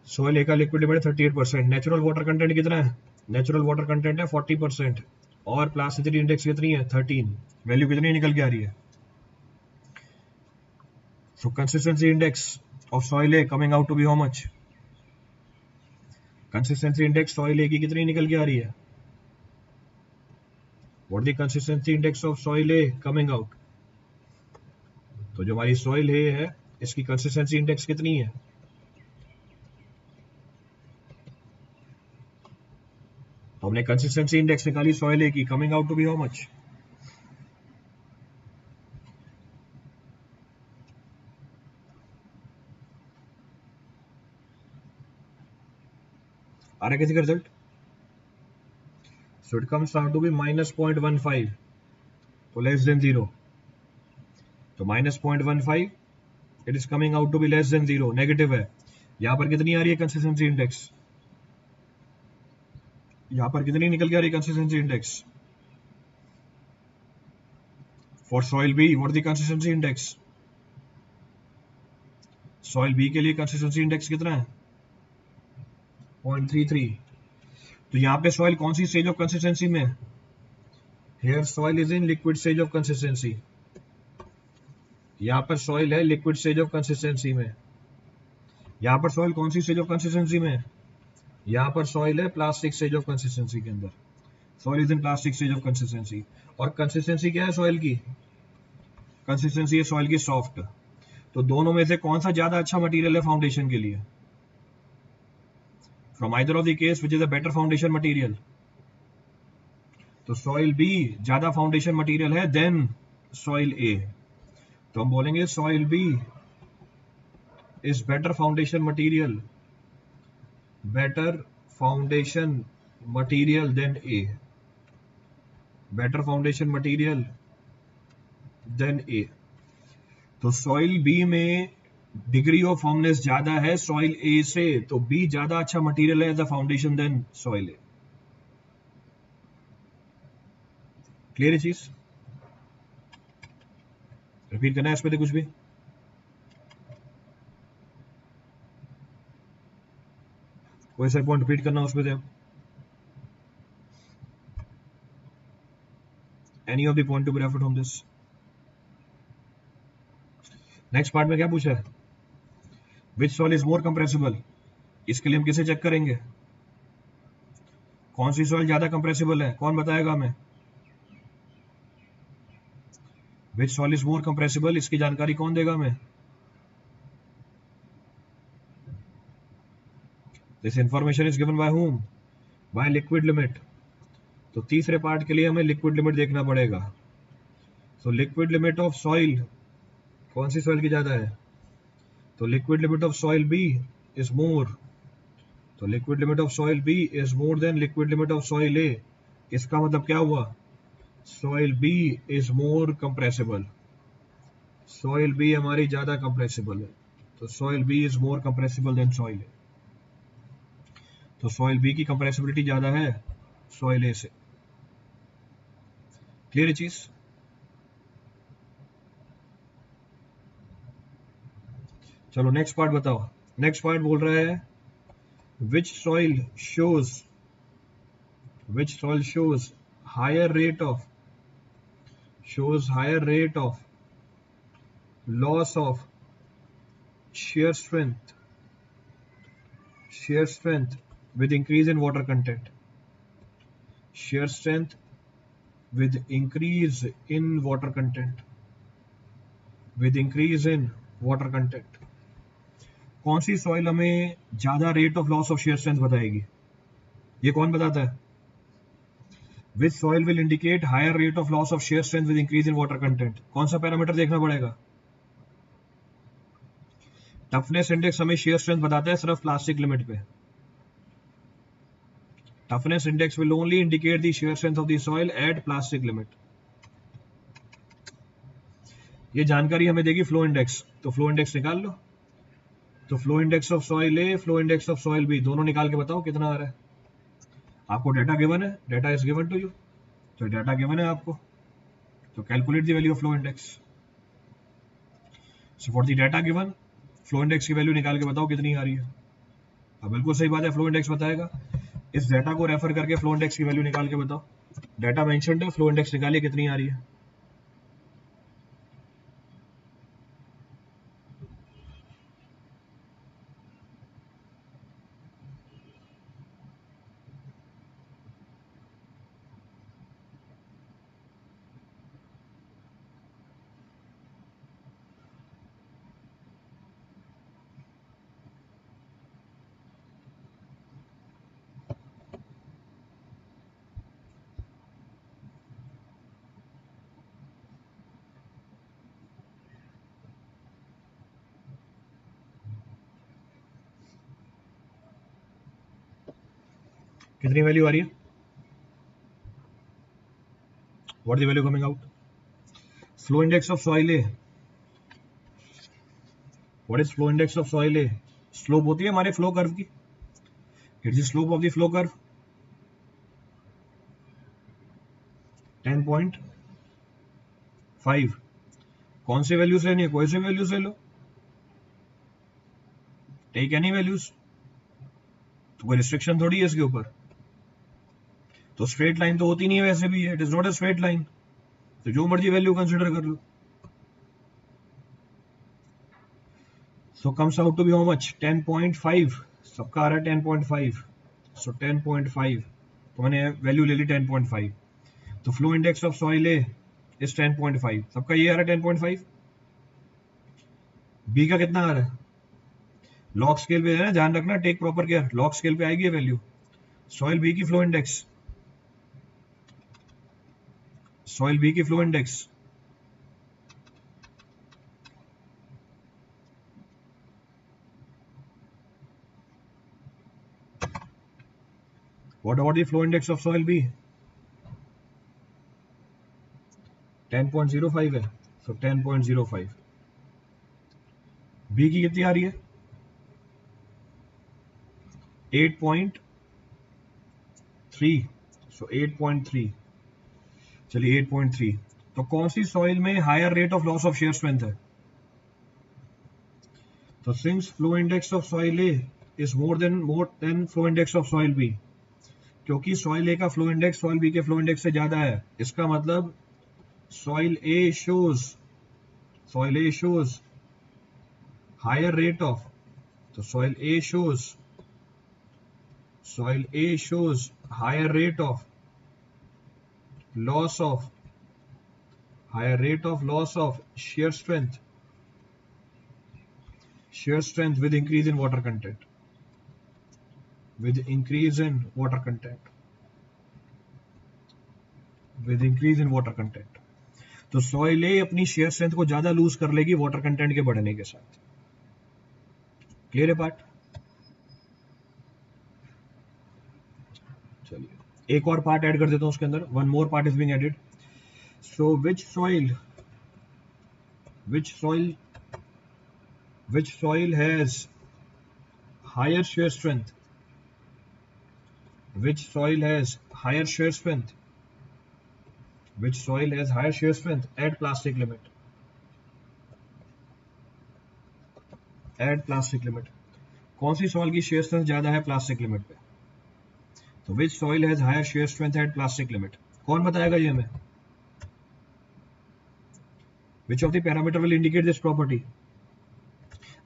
सॉइल ए का liquid limit 38%। Natural water content कितना है? नेचुरल वाटर कंटेंट है 40%। और प्लास्टिसिटी इंडेक्स कितनी है? 13। वैल्यू कितनी निकल के आ रही है? So consistency index of soil A coming out to be how much? Consistency index soil A की कितनी निकल के आ रही है? What the consistency index of soil A coming out? तो जो हमारी सॉइल ए है इसकी कंसिस्टेंसी इंडेक्स कितनी है? तो हमने कंसिस्टेंसी इंडेक्स निकाली सॉइल ए की, coming out to be how much? आ रहा है किसी का result? So it comes out to be -0.15, तो लेस देन 0। तो -0.15 it is coming out to be less than 0, negative है। यहां पर कितनी आ रही है कंसिस्टेंसी इंडेक्स? यहां पर कितनी निकल के आ रही है consistency index for soil B? What the consistency index? Soil B के लिए कंसिस्टेंसी इंडेक्स कितना है? 0.33। तो यहाँ पे सॉइल कौन सी स्टेज ऑफ कंसिस्टेंसी में? Here soil is in liquid stage of consistency. यहाँ पर सॉइल है लिक्विड स्टेज ऑफ कंसिस्टेंसी में। यहाँ पर सॉइल कौन सी स्टेज ऑफ कंसिस्टेंसी में? यहाँ पर सॉइल है प्लास्टिक स्टेज ऑफ कंसिस्टेंसी के अंदर। Soil is in plastic stage of consistency. और कंसिस्टेंसी क्या है सॉइल की? कंसिस्टेंसी है सॉइल की सॉफ्ट। तो दोनों में से कौन सा ज्यादा अच्छा मटेरियल है फाउंडेशन के लिए? From either of the case which is a better foundation material. तो सॉइल बी ज्यादा फाउंडेशन मटेरियल है देन सॉइल ए। तो हम बोलेंगे soil B is better foundation material, better foundation material than A, better foundation material than A. तो soil B में degree of firmness ज्यादा है सॉइल ए से, तो बी ज्यादा अच्छा मटेरियल है as a foundation then soil A. Clear है चीज? रिपीट करना है इस पे कुछ भी? कोई सा पॉइंट रिपीट करना उसमें से? Any of the point to be referred from this? Next part में क्या पूछा है? Which soil is more compressible? इसके लिए हम किसे चेक करेंगे? कौन सी सॉइल ज्यादा कंप्रेसिबल है? कौन बताएगा हमें? विच सॉइल इज मोर कंप्रेसिबल, इसकी जानकारी कौन देगा हमें? This information is given by whom? Bye liquid limit. तो तीसरे पार्ट के लिए हमें लिक्विड लिमिट देखना पड़ेगा। So liquid limit of soil, कौन सी सॉइल की ज्यादा है? तो liquid limit of soil B is more. तो liquid limit of soil B is more than liquid limit of soil A. इसका मतलब क्या हुआ? Soil B is more compressible. Soil B हमारी ज्यादा कंप्रेसिबल है। तो soil B is more compressible than soil A. तो सॉइल बी की कंप्रेसिबिलिटी ज्यादा है सॉइल ए से। क्लियर है चीज? चलो नेक्स्ट पार्ट बताओ। नेक्स्ट पार्ट बोल रहा है which soil shows higher rate of loss of shear strength with increase in water content? Shear strength with increase in water content, कौन सी सॉइल हमें ज्यादा rate of loss of shear strength बताएगी? ये कौन बताता है? Which soil will indicate higher rate of loss of shear strength with increase in water content? कौन सा पैरामीटर देखना पड़ेगा? टफनेस इंडेक्स हमें शेयर स्ट्रेंथ बताता है सिर्फ प्लास्टिक लिमिट पे। Toughness index will only indicate the shear strength of the soil at plastic limit. ये जानकारी हमें देगी फ्लो इंडेक्स। तो फ्लो इंडेक्स निकाल लो। तो flow index of soil A, flow index of soil B, दोनों निकाल के बताओ कितना आ रहा है। आपको डाटा गिवन है, data is given to you, तो डाटा गिवन है आपको, तो calculate the value of flow index. So for the data given flow index की वैल्यू निकाल के बताओ कितनी आ रही है। अब बिल्कुल सही बात है, फ्लो इंडेक्स बताएगा, इस डाटा को रेफर करके फ्लो इंडेक्स की वैल्यू निकाल के बताओ। डाटा मेंशन्ड है, फ्लो इंडेक्स निकालिए कितनी आ रही है। कितनी वैल्यू आ रही है, what the value coming out. Flow index of soil A, what is flow index of soil A, slope होती है हमारे फ्लो कर्व की, it is slope of the flow curve 10.5। कौन से वैल्यू से लेनी है, कोई से वैल्यू से लो, टेक एनी वैल्यूज, तो कोई रिस्ट्रिक्शन थोड़ी है इसके ऊपर, तो स्ट्रेट लाइन तो होती नहीं है वैसे भी, it is not a straight line, तो जो मर्जी वैल्यू कंसिडर कर लो। So comes out to be how much, 10.5, सबका आ रहा है 10.5, सो 10.5, तो मैंने वैल्यू ले ली 10.5, तो flow index of soil A is 10.5, सबका ये आ रहा है 10.5। बी का कितना आ रहा है, लॉग स्केल पे है ना, ध्यान रखना, take proper care, log scale पे आएगी वैल्यू। सॉइल बी की फ्लो इंडेक्स, सॉइल बी की flow index what about the flow index of soil B, 10.05 है, सो 10.05। बी की कितनी आ रही है, 8.3, सो 8.3, चलिए 8.3। तो कौन सी सॉइल में higher rate of loss of shear strength है, तो since flow index of soil A is more than flow index of soil B, क्योंकि सॉइल ए का फ्लो इंडेक्स सॉइल बी के फ्लो इंडेक्स से ज्यादा है, इसका मतलब soil A shows higher rate of, तो soil A shows higher rate of loss of shear strength with increase in water content, with increase in water content। तो soil ए अपनी shear strength को ज्यादा लूज कर लेगी वाटर कंटेंट के बढ़ने के साथ। क्लियर है पार्ट, चलिए एक और पार्ट ऐड कर देता हूं उसके अंदर, one more part is being added. So which soil has higher shear strength, which soil has higher shear strength at plastic limit, कौन सी सॉइल की शेयर स्ट्रेंथ ज्यादा है प्लास्टिक लिमिट पे, तो which soil has higher shear strength at plastic limit, कौन बताएगा ये हमें, which of the parameter will indicate this property।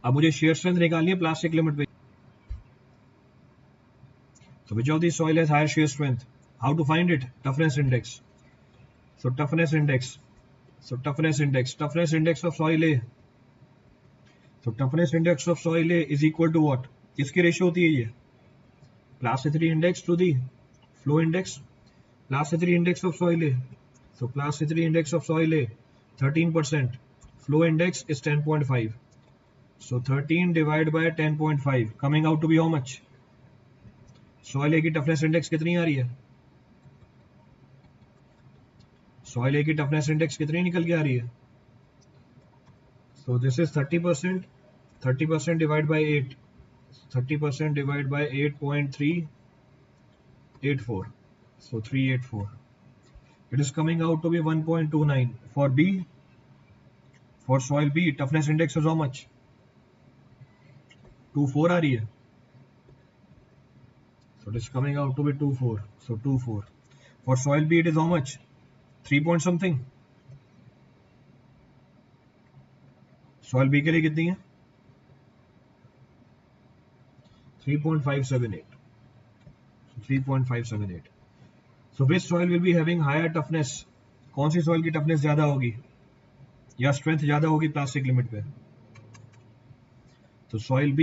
अब मुझे शेयर स्ट्रेंथ निकालनी है प्लास्टिक लिमिट पे, so which of the soil has higher shear strength, how to find it, toughness index, so toughness index of soil A, so toughness index of soil A is equal to what, किसकी ratio होती है ये, plasticity index to the flow index, plasticity index of soil A, so plasticity index of soil A 13%, flow index is 10.5, so 13 divided by 10.5 coming out to be how much, soil A की toughness index कितनी आ रही है, soil A की toughness index कितनी निकल के आ रही है, so this is 30%, 30% divide by 8, 30% divide by 8.3, 84. So 384. It is coming out to be 1.29. For B, for soil B, toughness index is how much? 24 आ रही है. So it is coming out to be 24. So 24. For soil B, it is how much? 3 point something. Soil B के लिए कितनी है? 3.578. 3.578. So which soil will be having higher toughness? कौन सी soil की toughness ज़्यादा होगी या strength ज़्यादा होगी plastic limit पे? तो soil B,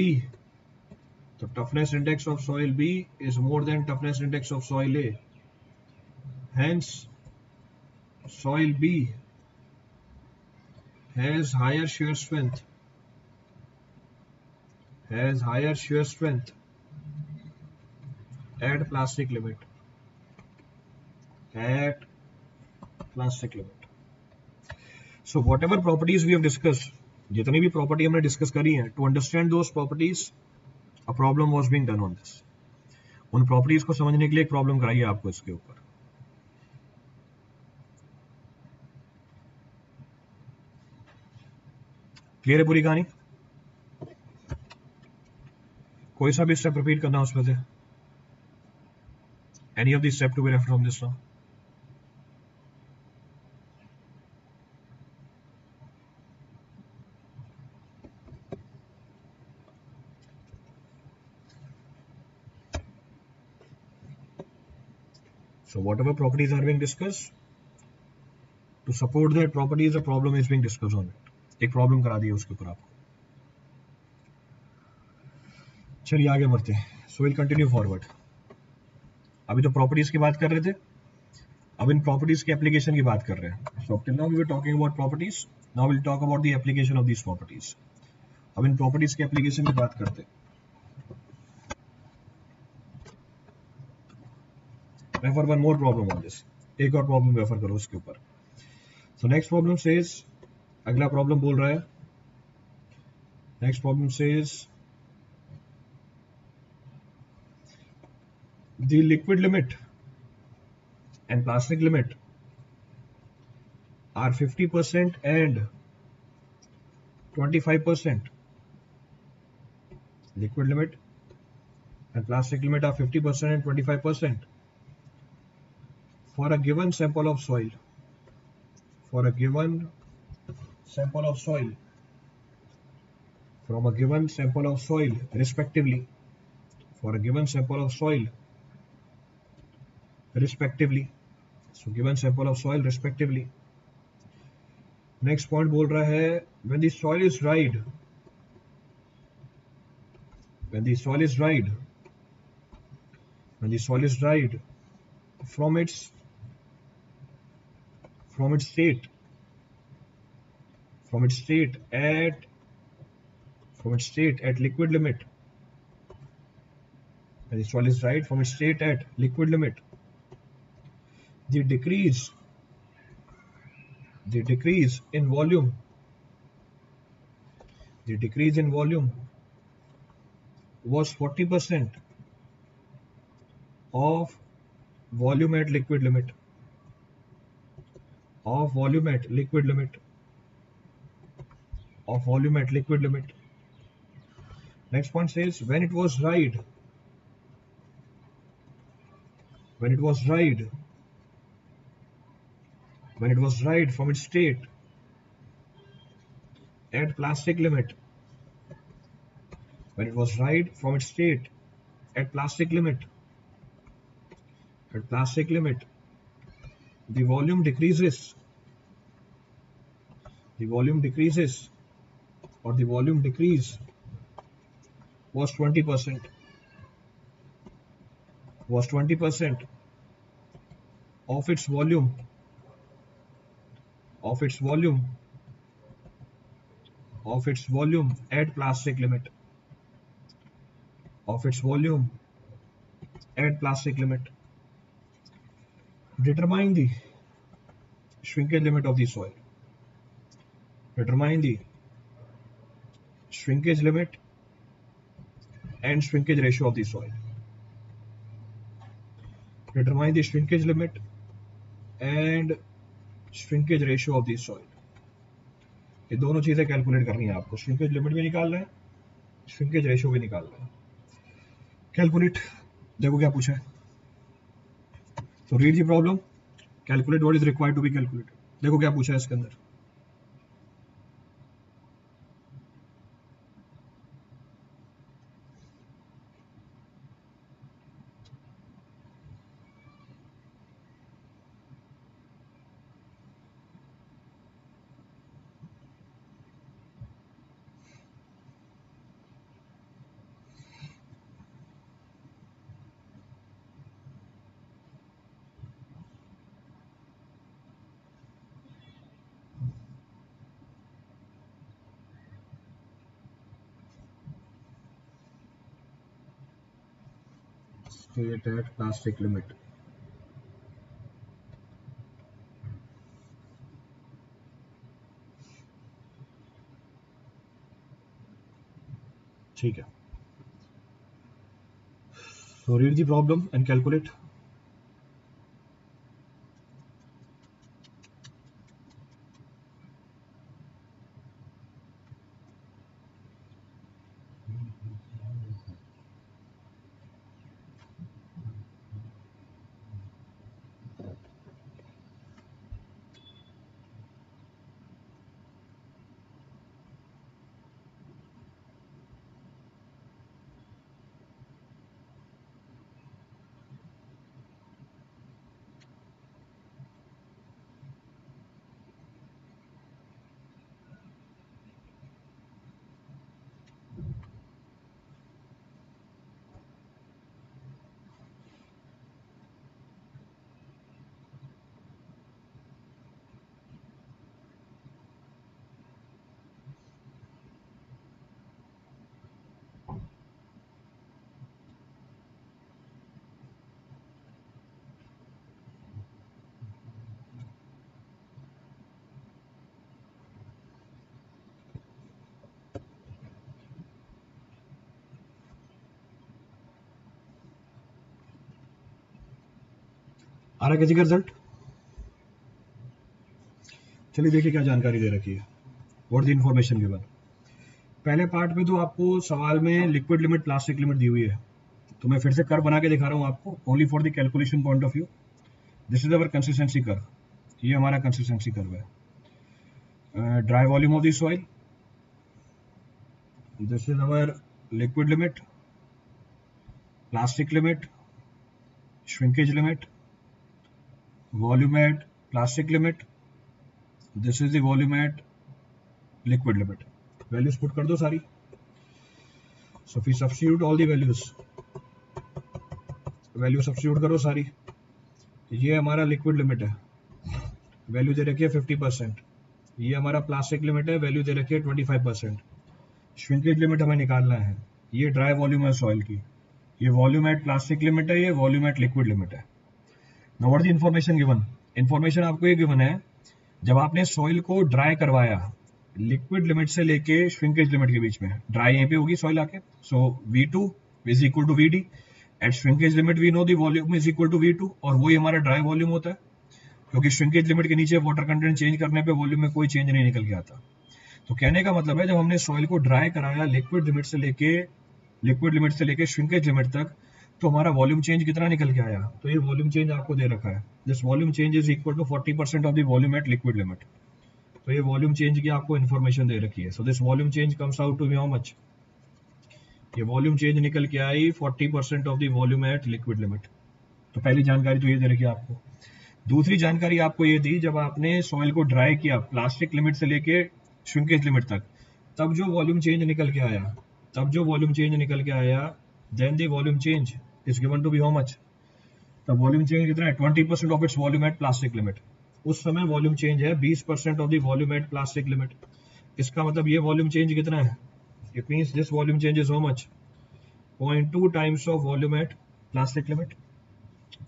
the toughness index of soil B is more than toughness index of soil A. Hence, soil B has higher shear strength. Has higher shear strength at plastic limit. At plastic limit. So whatever properties we have discussed, जितनी भी property हमने discuss करी हैं, to understand those properties, a problem was being done on this. उन properties को समझने के लिए एक problem कराइए आपको इसके ऊपर. क्लियर है पूरी कहानी? कोई सा भी स्टेप रिपीट करना उसमें से? Any of these steps to be referred from this now? So whatever properties are being discussed, to support that properties, a problem is being discussed on it. एक प्रॉब्लम करा दिया उसके ऊपर आपको. चलिए आगे बढ़ते हैं. So will continue forward. अभी तो प्रॉपर्टीज की बात कर रहे थे, अब इन प्रॉपर्टीज की एप्लीकेशन की बात कर रहे हैं. So till now we were talking about properties, now will talk about the application of these properties. अब इन प्रॉपर्टीज की एप्लीकेशन की बात करते हैं. Refer one more problem on this. एक और प्रॉब्लम रेफर करो उसके ऊपर. सो नेक्स्ट प्रॉब्लम सेज, अगला प्रॉब्लम बोल रहा है, next problem says the liquid limit and plastic limit are 50% and 25%. Liquid limit and plastic limit are 50% and 25% for a given sample of soil. For a given sample of soil, from a given sample of soil respectively. For a given sample of soil respectively. So given sample of soil respectively. Next point बोल रहा है, when the soil is dried, when the soil is dried, when the soil is dried from its state at liquid limit, when the soil is dried from its state at liquid limit, the decrease in volume was 40% of volume at liquid limit. Of volume at liquid limit. Of volume at liquid limit. Next point says, when it was dried from its state at plastic limit, when it was dried from its state at plastic limit, the volume decreases, or the volume decrease was 20%, of its volume at plastic limit, Determine the shrinkage limit of the soil. Determine the shrinkage limit and shrinkage ratio of the soil. Determine the shrinkage limit and shrinkage ratio of the soil. ये दोनों चीजें calculate करनी है आपको, shrinkage limit भी निकालना है, shrinkage ratio भी निकालना है। कैलकुलेट, देखो क्या पूछा है, तो read the problem, calculate what is required to be calculated. देखो क्या पूछा है इसके अंदर, state at plastic limit। ठीक है, so read the problem and calculate। आ रहा किसी का रिजल्ट? चलिए देखिए क्या जानकारी दे रखी है, व्हाट द इंफॉर्मेशन गिवन। पहले पार्ट में तो आपको सवाल में लिक्विड लिमिट प्लास्टिक लिमिट दी हुई है, तो मैं फिर से कर्व बना के दिखा रहा हूँ आपको, only for the calculation point of view. This is our consistency curve, ये हमारा कंसिस्टेंसी कर्व है। Dry volume of the soil, this is our liquid limit, plastic limit, shrinkage limit, volume at plastic limit, this is the volume at liquid limit. Values put कर दो सारी, सो फिर substitute all the values, value substitute करो सारी। ये हमारा liquid limit है, value दे रखी है 50%। ये हमारा प्लास्टिक लिमिट है, वैल्यू दे रखी है 25%। श्रिंकेज लिमिट हमें निकालना है, ये ड्राई वॉल्यूम है सॉइल की, ये वॉल्यूम एट प्लास्टिक लिमिट है, ये वॉल्यूम एट लिक्विड लिमिट है। Now what the information given, information आपको ये गिवन है, जब आपने सॉइल को ड्राई करवाया लिक्विड लिमिट से लेके श्रिंकेज लिमिट के बीच में, ड्राई यहीं पे होगी सॉइल आके, so V2 is equal to VD, at shrinkage limit we know the volume is equal to V2, और वही हमारा ड्राई वॉल्यूम होता है, क्योंकि श्रिंकेज लिमिट के नीचे वाटर कंटेंट चेंज करने पे वॉल्यूम में कोई चेंज नहीं निकल के आता। तो कहने का मतलब है, जब हमने सॉइल को ड्राई कराया लिक्विड लिमिट से लेके श्रिंकेज लिमिट तक, तो हमारा वॉल्यूम चेंज कितना निकल के आया, तो ये वॉल्यूम चेंज आपको दे रखा है, this volume change is equal to 40% of the volume at liquid limit. तो ये वॉल्यूम चेंज की आपको इन्फॉर्मेशन दे रखी है, so this volume change comes out to be how much, ये वॉल्यूम चेंज निकल के आई 40% of the volume at liquid limit. तो पहली जानकारी तो ये दे रखी है आपको। दूसरी जानकारी आपको ये दी, जब आपने सॉइल को ड्राई किया प्लास्टिक लिमिट से लेके श्रिंकेज लिमिट तक, तब जो वॉल्यूम चेंज निकल के आया, then the volume change is given to be how much, तब वॉल्यूम चेंज कितना है, 20% of its volume at plastic limit. उस समय वॉल्यूम चेंज है 20% of the volume at plastic limit. इसका मतलब ये वॉल्यूम चेंज कितना है, it means this volume change is how much, 0.2 times of volume at plastic limit.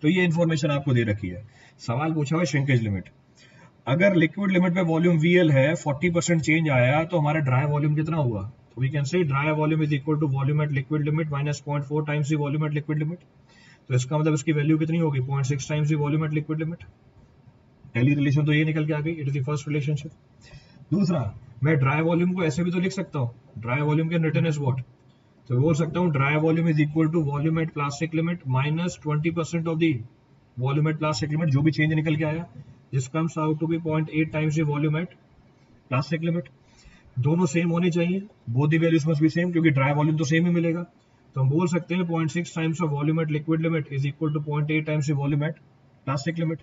तो ये इन्फॉर्मेशन आपको दे रखी है। सवाल पूछा हुआ श्रिंकेज लिमिट, अगर लिक्विड लिमिट पे वॉल्यूम VL है, 40% चेंज आया, तो हमारा ड्राई वॉल्यूम कितना हुआ, तो we can say dry volume is equal to volume at liquid limit minus 0.4 times the volume at liquid limit. तो इसका मतलब इसकी वैल्यू कितनी होगी 0.6 times the volume at liquid limit. पहली रिलेशन तो ये निकल के आ गई, it is the first relationship. दूसरा, मैं ड्राई वॉल्यूम को ऐसे भी तो लिख सकता हूँ, dry volume can written as what, तो बोल सकता हूँ dry volume is equal to volume at plastic limit minus 20% of the volume at plastic limit, जो भी चेंज निकल के आया, this comes out to be 0.8 times the volume at plastic limit. दोनों सेम होने चाहिए, both the values must be same, क्योंकि dry volume तो सेम ही मिलेगा। तो हम बोल सकते हैं 0.6 times of volume at liquid limit is equal to 0.8 times the volume at plastic limit.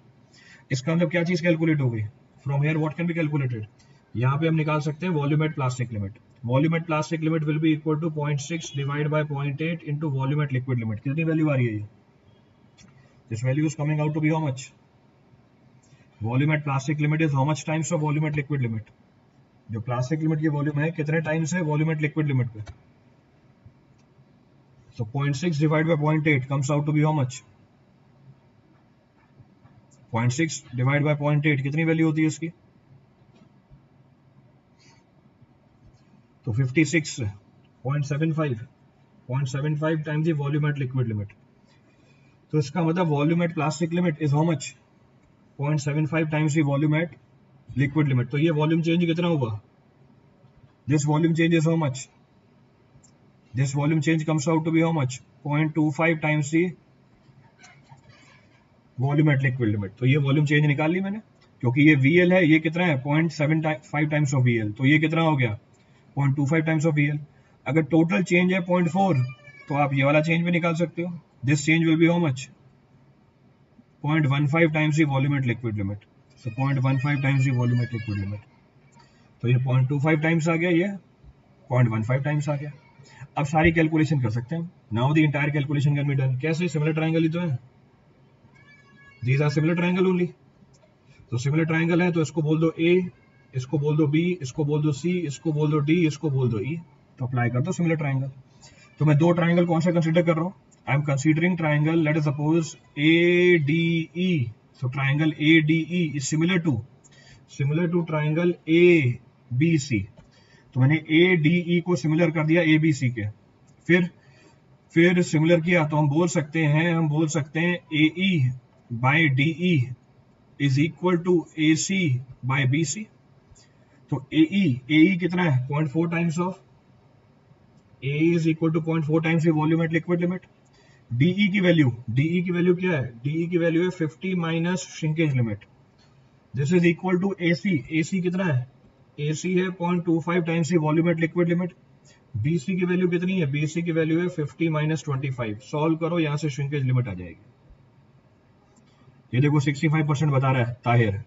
इसका मतलब क्या चीज कैलकुलेट हो गई, from here what can be calculated, यहाँ पे हम निकाल सकते हैं volume at plastic limit. Volume at plastic limit will be equal to 0.6 divide by 0.8 into volume at liquid limit. कितनी वैल्यू आ रही है ये, this value is coming out to be how much, volume at plastic limit is how much times of volume at liquid limit. जो plastic limit की volume है कितने times है वॉल्यूम एट लिक्विड लिमिट पे, so 0.6 divided by 0.8 comes out to be how much, 0.6 divided by 0.8 कितनी value होती है इसकी, तो 56.75 times the volume at liquid limit. तो इसका मतलब volume at plastic limit is how much, 0.75 times the volume at liquid limit. तो ये वॉल्यूम चेंज कितना हुआ, this volume change is how much, this volume change comes out to be how much, 0.25 times the volume at liquid limit। तो ये volume change निकाल ली मैंने, क्योंकि ये VL है, ये कितना है 0.75 टाइम्स ऑफ VL, तो ये कितना हो गया 0.25 टाइम्स ऑफ VL। अगर टोटल चेंज है 0.4 तो आप ये वाला चेंज भी निकाल सकते हो, this change will be how much 0.15 times the volume at liquid limit, so 0.15 times the volume at liquid limit. तो ये 0.25 टाइम्स आ गया, ये 0.15 टाइम्स आ गया। अब सारी कैलकुलेशन कर सकते हैं, now the entire calculation can be done. कैसे, सिमिलर ट्रायंगल ही तो है, these are similar triangle only. तो सिमिलर ट्रायंगल है तो इसको बोल दो A, इसको बोल दो B, इसको बोल दो C, इसको बोल दो D, इसको बोल दो E, तो अप्लाई कर दो सिमिलर ट्रायंगल। तो मैं दो ट्रायंगल कौन सा कंसीडर कर रहा हूँ, I am considering triangle let us suppose ADE। So triangle ADE is similar to triangle ABC। तो मैंने ADE को सिमिलर कर दिया ABC के, फिर सिमिलर किया तो हम बोल सकते हैं AE by DE is equal to AC by BC। तो AE कितना है 0.4 times of, AE is equal to 0.4 times the volume at liquid limit. DE की वैल्यू क्या है, DE की वैल्यू है 50 minus shrinkage limit, this is equal to AC कितना है, AC है 0.25 times the volume at liquid limit. BC की value कितनी है, BC की वैल्यू है 50 माइनस 25, सॉल्व करो, यहां से श्रिंकेज लिमिट आ जाएगी। ये देखो 65% बता रहा है ताहिर,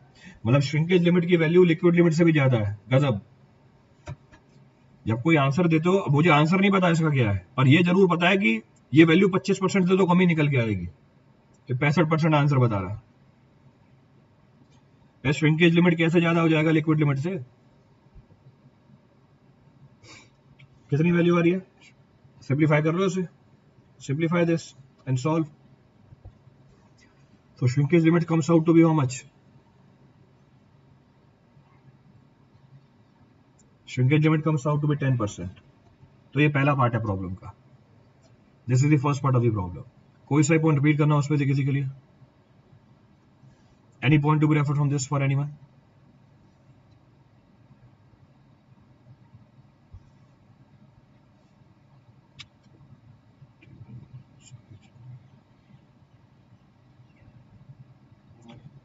मतलब श्रिंकेज लिमिट की वैल्यू लिक्विड लिमिट से भी ज्यादा है। गजब, जब कोई आंसर देते हो, मुझे आंसर नहीं पता इसका क्या है, पर ये जरूर पता है कि ये वैल्यू 25% से तो कम ही निकल के आएगी, 65% आंसर बता रहा है। श्रिंकेज लिमिट कैसे ज्यादा हो जाएगा लिक्विड लिमिट से, कितनी वैल्यू आ रही है, सिंप्लीफाई कर लो इसे, सिंप्लीफाई दिस एंड सॉल्व। तो shrinkage limit comes out to be how much, shrinkage limit comes out to be 10%। तो ये पहला पार्ट है प्रॉब्लम का, this is the first part of the problem. कोई सा पॉइंट रिपीट करना उसमें से किसी के लिए, any point to be refer from this for anyone.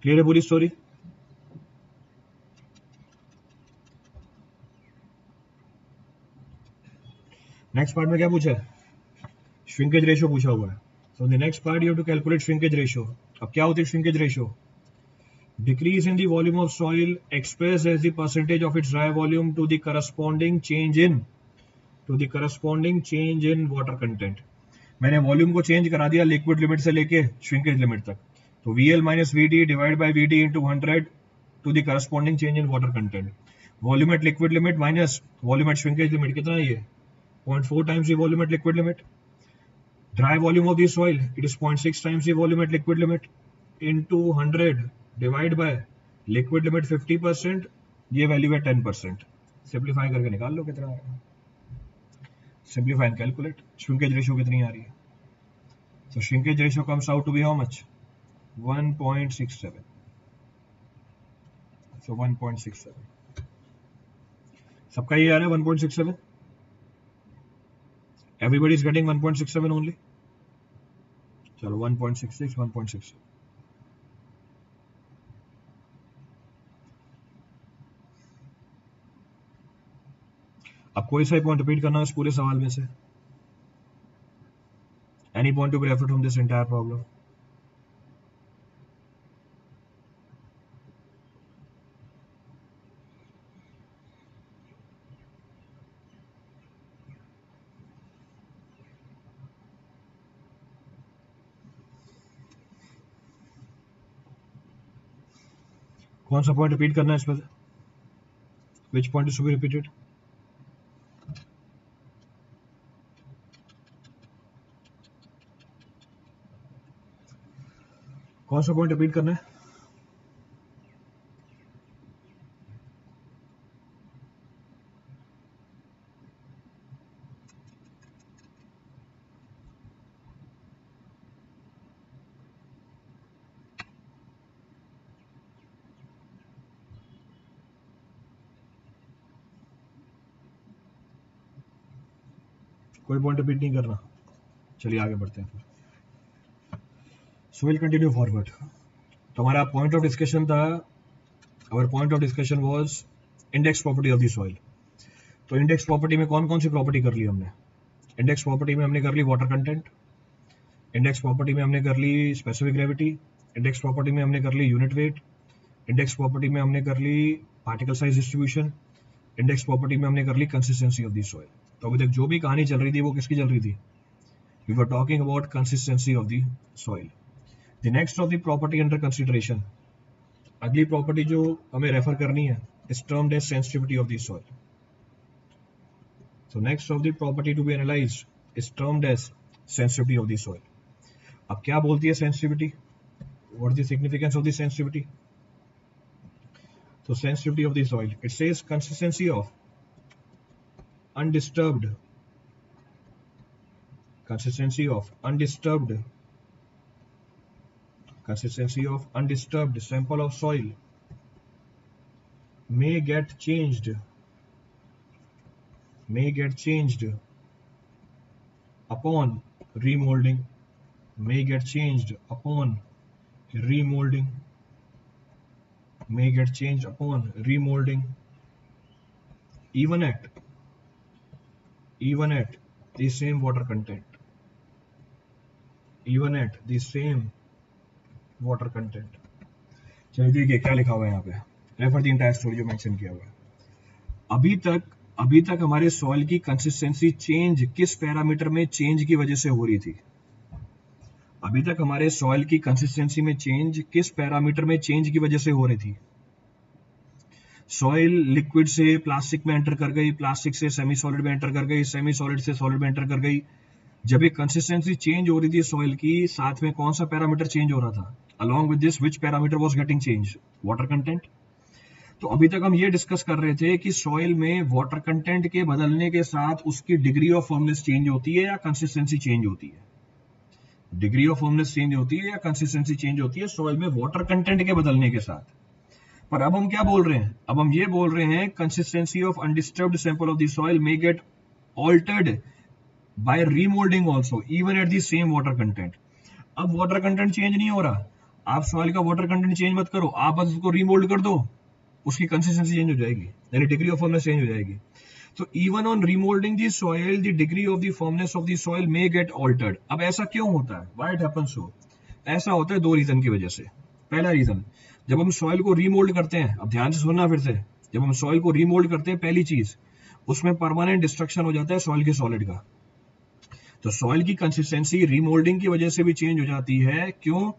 Clear है पूरी स्टोरी। नेक्स्ट पार्ट में क्या पूछा है, श्रिंकेज रेशियो पूछा हुआ है। So the next part you have to calculate shrinkage ratio. अब क्या होती है shrinkage ratio, decrease in the volume of soil express as the percentage of its dry volume to the corresponding change in water content. मैंने volume को change करा दिया liquid limit से लेके श्रिंकेज लिमिट तक, तो VL minus VD divide by VD into 100 to the corresponding change in water content. Volume at liquid limit minus volume at shrinkage limit, कितना है ये 0.4 times the volume at liquid limit. Dry volume of the soil it is 0.6 times the volume at liquid limit into 100 divide by liquid limit 50%, ये value है 10%। Simplify करके निकाल लो कितना आएगा, simplify and calculate shrinkage ratio कितनी आ रही है। So shrinkage ratio comes out to be how much? 1.67. So 1.67. सबका ये आ रहा है 1.67. Everybody is getting 1.67 only. चलो 1.66, 1.67. अब कोई सा पॉइंट रिपीट करना है इस पूरे सवाल में से? Any point to be referred from this entire problem? कौन सा पॉइंट रिपीट करना है इसमें? Which point is to be repeated? कौन सा पॉइंट रिपीट करना है? कोई पॉइंट रिपीट नहीं करना. चलिए आगे बढ़ते हैं. So will continue forward. तो हमारा पॉइंट ऑफ डिस्कशन था, our point of discussion was index property of the soil. तो इंडेक्स प्रॉपर्टी में कौन कौन सी प्रॉपर्टी कर ली हमने? इंडेक्स प्रॉपर्टी में हमने कर ली वाटर कंटेंट, इंडेक्स प्रॉपर्टी में हमने कर ली स्पेसिफिक ग्रेविटी, इंडेक्स प्रॉपर्टी में हमने कर ली यूनिट वेट, इंडेक्स प्रॉपर्टी में हमने कर ली particle size distribution, index property में हमने कर ली कंसिस्टेंसी ऑफ द सॉइल. तो अभी तक जो भी कहानी चल रही थी वो किसकी चल रही थी? We were talking about consistency of the soil. The next of the property under consideration, अगली प्रॉपर्टी जो हमें रेफर करनी है is termed as sensitivity of the soil. So next of the property to be analyzed is termed as sensitivity of the soil. अब क्या बोलती है sensitivity? What is the significance of the sensitivity? So sensitivity of the soil, it says consistency of undisturbed sample of soil may get changed upon remolding, even at the same water content. चलिए देखिए क्या लिखा हुआ है यहाँ पे. Refer the entire story जो mention किया हुआ है. अभी तक हमारे सॉइल की कंसिस्टेंसी चेंज किस पैरामीटर में चेंज की वजह से हो रही थी? अभी तक हमारे सॉइल की कंसिस्टेंसी में चेंज किस पैरामीटर में चेंज की वजह से हो रही थी? सॉइल लिक्विड से प्लास्टिक में एंटर कर गई, प्लास्टिक से सेमी सॉलिड में एंटर कर गई, सेमी सॉलिड से सॉलिड में एंटर कर गई. जब ये कंसिस्टेंसी चेंज हो रही थी सॉइल की, साथ में कौन सा पैरामीटर चेंज हो रहा था? Along with this which parameter was getting change? Water content. तो अभी तक हम ये डिस्कस कर रहे थे कि सॉइल में वाटर कंटेंट के बदलने के साथ उसकी डिग्री ऑफ फर्मनेस चेंज होती है या कंसिस्टेंसी चेंज होती है? डिग्री ऑफ फर्मनेस चेंज होती है या कंसिस्टेंसी चेंज होती है सॉइल में वाटर कंटेंट के बदलने के साथ. पर अब हम क्या बोल रहे हैं? अब हम ये बोल रहे हैं consistency of undisturbed sample of the soil may get altered by remoulding also even at the same water content. अब वाटर कंटेंट चेंज नहीं हो रहा, आप सॉइल का वाटर कंटेंट चेंज मत करो, आप बस उसको रीमोल्ड कर दो, उसकी कंसिस्टेंसी चेंज हो जाएगी, यानी डिग्री ऑफ फर्मनेस चेंज हो जाएगी. तो even on remoulding the soil the degree of the firmness of the soil may get altered. अब ऐसा क्यों होता है? Why it happens so? ऐसा होता है दो रीजन की वजह से. पहला रीजन, जब हम सॉइल को रीमोल्ड करते हैं, अब ध्यान से सुनना फिर से, जब हम सॉइल को रीमोल्ड करते हैं पहली चीज उसमें परमानेंट डिस्ट्रक्शन हो जाता है सॉइल के सॉलिड का. तो सॉइल की कंसिस्टेंसी रीमोल्डिंग की वजह से भी चेंज हो जाती है. क्यों?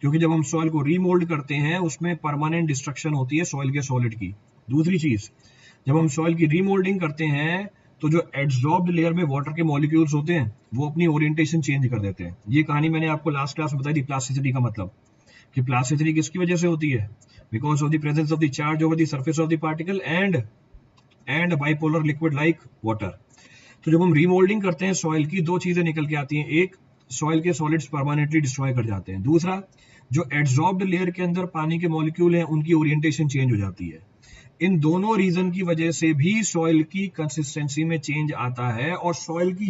क्योंकि जब हम सॉइल को रीमोल्ड करते हैं उसमें परमानेंट डिस्ट्रक्शन होती है सॉइल के सॉलिड की. दूसरी चीज, जब हम सॉइल की रीमोल्डिंग करते हैं तो जो एड्सॉर्ब्ड लेयर में वाटर के मॉलिक्यूल्स होते हैं वो अपनी ओरिएंटेशन चेंज कर देते हैं. ये कहानी मैंने आपको लास्ट क्लास में बताई थी, प्लास्टिसिटी का मतलब कि प्लास्टिसिटी किसकी वजह से होती है? Because of the presence of the charge over the surface of the particle and bipolar liquid like water. तो जब हम रीमोल्डिंग करते हैं सॉइल की, दो चीजें निकल के आती हैं. एक, सॉइल के सॉलिड्स परमानेंटली डिस्ट्रॉय कर जाते हैं। दूसरा, जो एड्सॉर्ब्ड लेयर के अंदर पानी के मॉलिक्यूल हैं उनकी ओरिएंटेशन चेंज हो जाती है। इन दोनों रीजन की वजह से भी सॉइल की कंसिस्टेंसी में चेंज आता है, और सॉइल की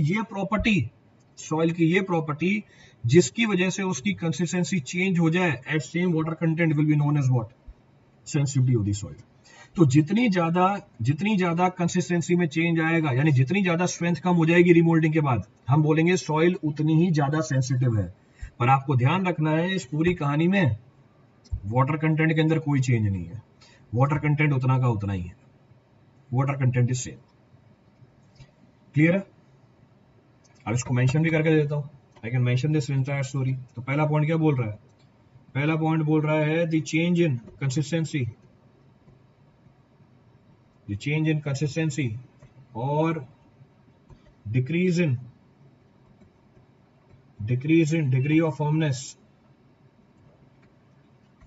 ये प्रॉपर्टी जिसकी वजह से उसकी कंसिस्टेंसी चेंज हो जाए at same water content will be known as what, sensitivity of the soil. तो जितनी ज्यादा कंसिस्टेंसी में चेंज आएगा, यानी जितनी ज्यादा स्ट्रेंथ कम हो जाएगी रीमोल्डिंग के बाद, हम बोलेंगे सॉइल उतनी ही ज्यादा सेंसिटिव है। पर आपको ध्यान रखना है इस पूरी कहानी में वाटर कंटेंट के अंदर कोई चेंज नहीं है, वाटर कंटेंट उतना का उतना ही है, water content is same. Clear है? अब इसको मेंशन भी करके देता हूं, I can mention this entire story. तो पहला पॉइंट क्या बोल रहा है? पहला पॉइंट बोल रहा है the change in consistency, the change in consistency or decrease in degree of firmness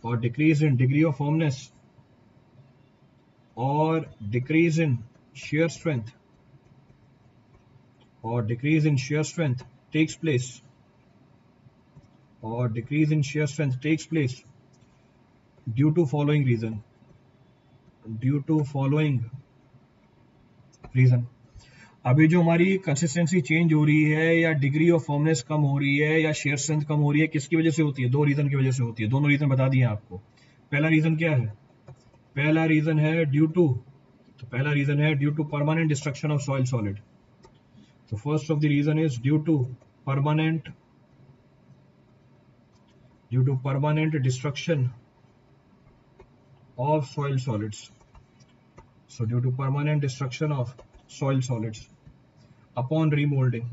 or decrease in degree of firmness or decrease in shear strength or decrease in shear strength takes place or decrease in shear strength takes place due to following reason, due to following reason। अभी जो हमारी consistency change हो रही है या degree of फॉर्मनेस कम हो रही है या शेयर स्ट्रेंथ कम हो रही है, किसकी वजह से होती है? दो रीजन की वजह से होती है। दोनों रीजन बता दिए आपको। पहला रीजन क्या है? पहला रीजन है due to permanent destruction of soil solid. तो first of the reason is due to permanent destruction of soil solids. So due to permanent destruction of soil solids upon remolding,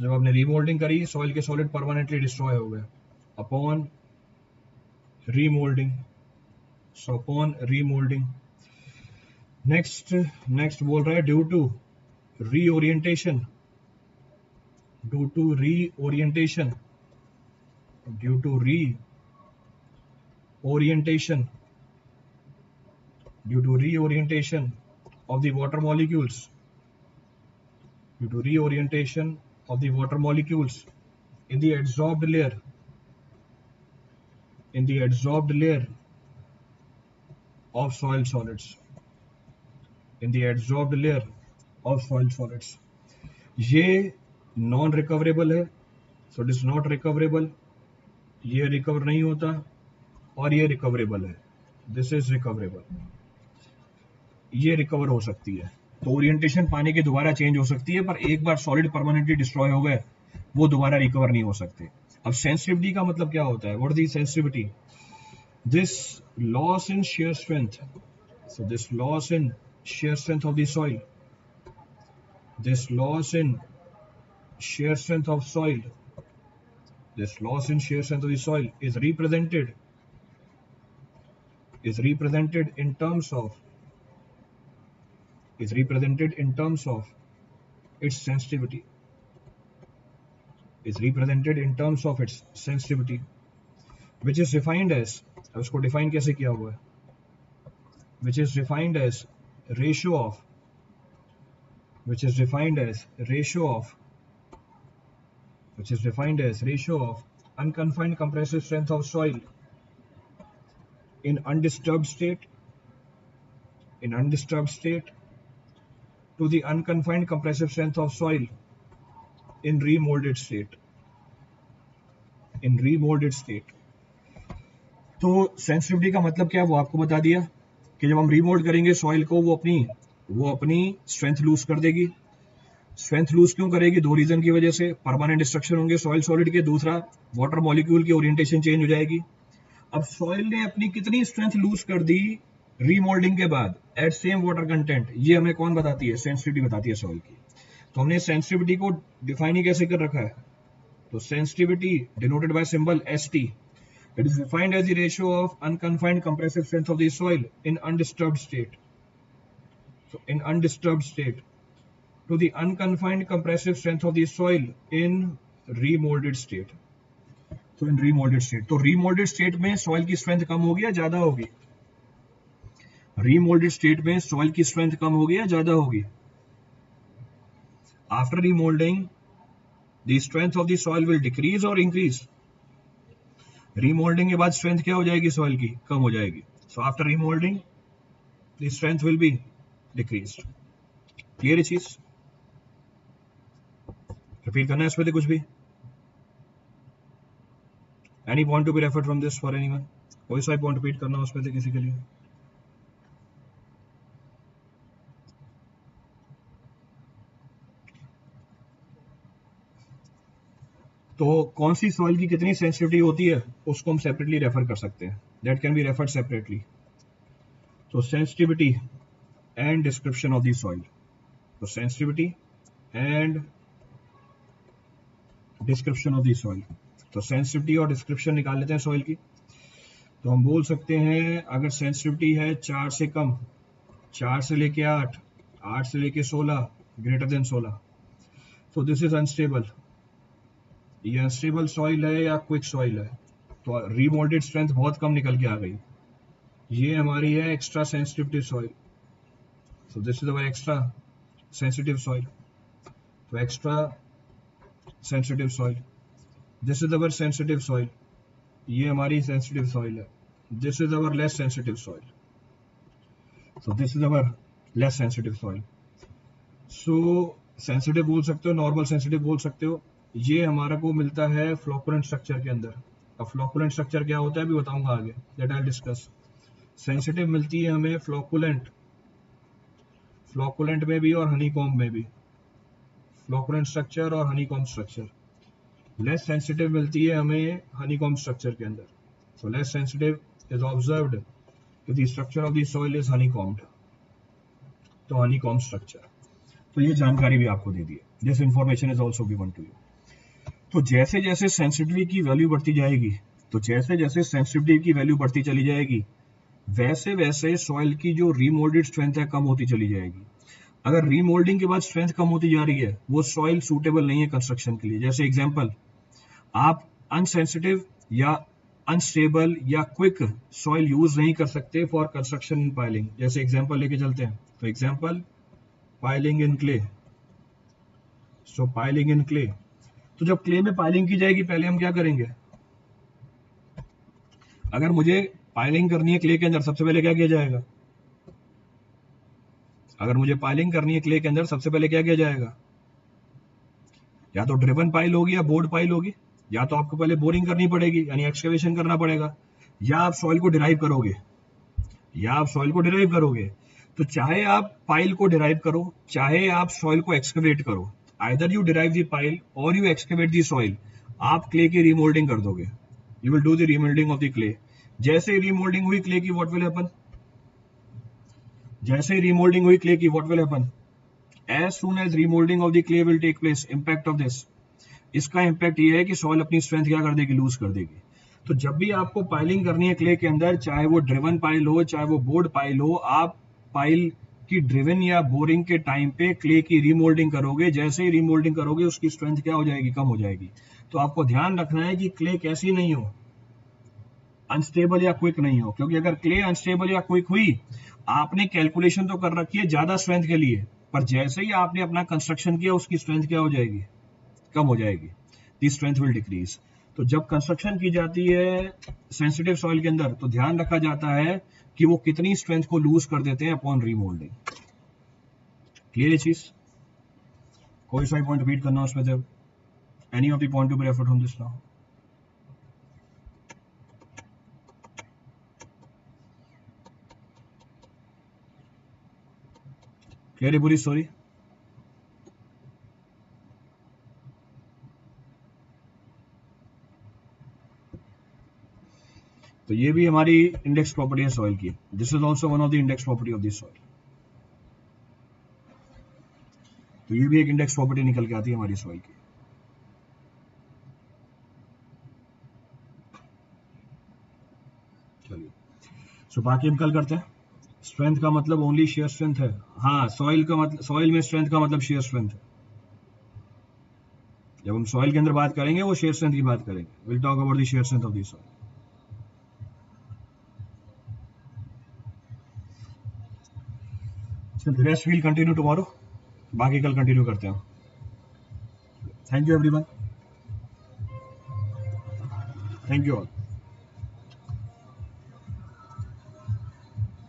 जब आपने remolding करी soil के solid permanently destroy हो गए upon remolding। so upon remolding next बोल रहा है due to reorientation of the water molecules, in the adsorbed layer of soil solids, ये नॉन रिकवरेबल है, सो इट इज नॉट रिकवरेबल, ये रिकवर नहीं होता, और ये रिकवरेबल है, दिस इज रिकवरेबल, ये रिकवर हो सकती है। तो ओरिएंटेशन पानी की दोबारा चेंज हो सकती है, पर एक बार सॉलिड परमानेंटली डिस्ट्रॉय हो गए वो दोबारा रिकवर नहीं हो सकते। अब सेंसिटिविटी का मतलब क्या होता है? What is the sensitivity? This loss in shear strength, so this loss in shear strength of the soil, this loss in shear strength of soil is represented in terms of its sensitivity, which is defined as, अब इसको define कैसे किया हुआ है? which is defined as ratio of unconfined compressive strength of soil in undisturbed state to the unconfined compressive strength of soil in remolded state। तो sensitivity का मतलब क्या है वो आपको बता दिया कि जब हम रीमोल्ड करेंगे सॉइल को वो अपनी स्ट्रेंथ लूज कर देगी। स्ट्रेंथ लूज क्यों करेगी? दो रीजन की वजह से, परमानेंट डिस्ट्रक्शन होंगे सॉइल सॉलिड के, दूसरा वाटर मॉलिक्यूल की ओरिएंटेशन चेंज हो जाएगी। अब सॉइल ने अपनी कितनी स्ट्रेंथ लूज कर दी रीमोल्डिंग के बाद एट सेम वाटर कंटेंट, ये हमें कौन बताती है? सेंसिटिविटी बताती है सॉइल की। तो हमने सेंसिटिविटी को डिफाइन ही कैसे कर रखा है? तो sensitivity denoted by symbol ST, it is defined as the ratio of unconfined compressive strength of the soil in undisturbed state, to the unconfined compressive strength of the soil in remolded state। तो इन remolded state, तो remolded state में soil की strength कम होगी या ज्यादा होगी? remolded state में soil की स्ट्रेंथ कम होगी या ज्यादा होगी? After remolding the strength of the soil will decrease और इंक्रीज। रीमोल्डिंग के बाद स्ट्रेंथ क्या हो जाएगी सॉइल की? कम हो जाएगी। So after remoulding the strength will be decrease. Clear है चीज? रिपीट करना है इसमें कुछ भी? Any point to be referred from this for anyone? कोई सा पॉइंट रिपीट करना उसमें से किसी के लिए? तो कौन सी सॉइल की कितनी सेंसिटिविटी होती है उसको हम सेपरेटली रेफर कर सकते हैं। That can be referred separately. तो sensitivity and description of the soil. तो sensitivity and description of the soil. तो सेंसिटिविटी और डिस्क्रिप्शन निकाल लेते हैं सॉइल की। तो हम बोल सकते हैं अगर सेंसिटिविटी है 4 से कम, 4 से लेके 8, 8 से लेके 16, ग्रेटर देन 16, तो दिस इज अनस्टेबल। ये अनस्टेबल सॉइल है या क्विक सॉइल है? तो रीमोल्डेड स्ट्रेंथ बहुत कम निकल के आ गई। ये हमारी है extra sensitive soil. So this is our extra sensitive soil. तो extra sensitive soil, this is our sensitive soil. ये हमारी सेंसिटिव सॉइल है। This is our less sensitive soil. So this is our less sensitive soil. So sensitive बोल सकते हो, normal sensitive बोल सकते हो। ये हमारा को मिलता है फ्लोकुलेंट स्ट्रक्चर के अंदर। अब फ्लोकुलेंट स्ट्रक्चर क्या होता है अभी बताऊंगा आगे, that I will discuss. Sensitive मिलती है हमें फ्लोकुलेंट, फ्लोकुलेंट में भी और हनीकॉम्ब में भी, फ्लोकुलेंट स्ट्रक्चर और हनीकॉम्ब स्ट्रक्चर। लेस सेंसिटिव मिलती है हमें हनीकॉम्ब स्ट्रक्चर के अंदर। So less sensitive is observed कि the structure of the soil is honeycombed. तो हनीकॉम्ब स्ट्रक्चर, तो ये जानकारी भी आपको दे दी है। This information is also given to you. तो जैसे जैसे सेंसिटिविटी की वैल्यू बढ़ती जाएगी, तो जैसे जैसे सेंसिटिविटी की वैल्यू बढ़ती चली जाएगी, वैसे वैसे सॉइल की जो रीमोल्डेड स्ट्रेंथ है कम होती चली जाएगी। अगर रीमोल्डिंग के बाद स्ट्रेंथ कम होती जा रही है, वो सॉइल सूटेबल नहीं है कंस्ट्रक्शन के लिए। जैसे एग्जांपल, आप अनसेंसिटिव या अनस्टेबल या क्विक सॉइल यूज नहीं कर सकते फॉर कंस्ट्रक्शन इन पाइलिंग। जैसे एग्जांपल लेके चलते हैं, तो एग्जांपल पाइलिंग इन क्ले। सो पाइलिंग इन क्ले, तो जब क्ले में पाइलिंग की जाएगी पहले हम क्या करेंगे? अगर मुझे पाइलिंग करनी है क्ले के अंदर, सबसे पहले क्या किया जाएगा? अगर मुझे पाइलिंग करनी है क्ले के अंदर, सबसे पहले क्या किया जाएगा? या तो ड्रिवन पाइल होगी या बोर्ड पाइल होगी। या तो आपको पहले बोरिंग करनी पड़ेगी यानी एक्सकेवेशन करना पड़ेगा, या आप सॉइल को डिराइव करोगे, या आप सॉइल को डिराइव करोगे। तो चाहे आप पाइल को डिराइव करो, चाहे आप सॉइल को एक्सकेवेट करो, either you derive the pile or you excavate the soil, आप क्ले की रीमोल्डिंग कर दोगे। You will do the remoulding of the clay. जैसे रीमोल्डिंग हुई क्ले की, व्हाट विल हैपन? जैसे रीमोल्डिंग हुई क्ले की, what will happen? As soon as remoulding of the clay will take place, impact of this, इसका impact ये है कि सॉइल अपनी स्ट्रेंथ क्या कर देगी? लूज कर देगी। तो जब भी आपको पाइलिंग करनी है क्ले के अंदर, चाहे वो ड्रिवन पाइल हो चाहे वो बोर्ड पाइल हो, आप पाइल की ड्रिवन या बोरिंग के टाइम पे क्ले की रीमोल्डिंग करोगे। जैसे ही रीमोल्डिंग करोगे उसकी स्ट्रेंथ क्या हो जाएगी? कम हो जाएगी। तो आपको ध्यान रखना है कि क्ले कैसी नहीं हो, अनस्टेबल या क्विक नहीं हो। क्योंकि अगर क्ले अनस्टेबल या क्विक हुई, आपने कैलकुलेशन तो कर रखी है ज्यादा स्ट्रेंथ के लिए, पर जैसे ही आपने अपना कंस्ट्रक्शन किया उसकी स्ट्रेंथ क्या हो जाएगी? कम हो जाएगी। The strength will decrease. तो जब कंस्ट्रक्शन की जाती है सेंसिटिव सॉइल के अंदर, तो ध्यान रखा जाता है कि वो कितनी स्ट्रेंथ को लूज कर देते हैं अपॉन रीमोल्डिंग। क्लियर है चीज? कोई सा पॉइंट रिपीट करना उसमें से? Any of the point to be referred from this now? Clear है पूरी स्टोरी? तो ये भी हमारी इंडेक्स प्रॉपर्टी है सॉइल की। This is also one of the index property of this soil. तो ये भी एक इंडेक्स प्रॉपर्टी निकल के आती है हमारी सॉइल की। चलिए, सो बाकी हम कल करते हैं। स्ट्रेंथ का मतलब ओनली शेयर स्ट्रेंथ है। हाँ, सॉइल का मतलब, सॉइल में स्ट्रेंथ का मतलब शेयर स्ट्रेंथ है। जब हम सॉइल के अंदर बात करेंगे वो शेयर स्ट्रेंथ की बात करेंगे। Will talk about the shear strength of the soil. Rest will continue tomorrow, बाकी कल कंटिन्यू करते हैं। Thank you everyone. Thank you all.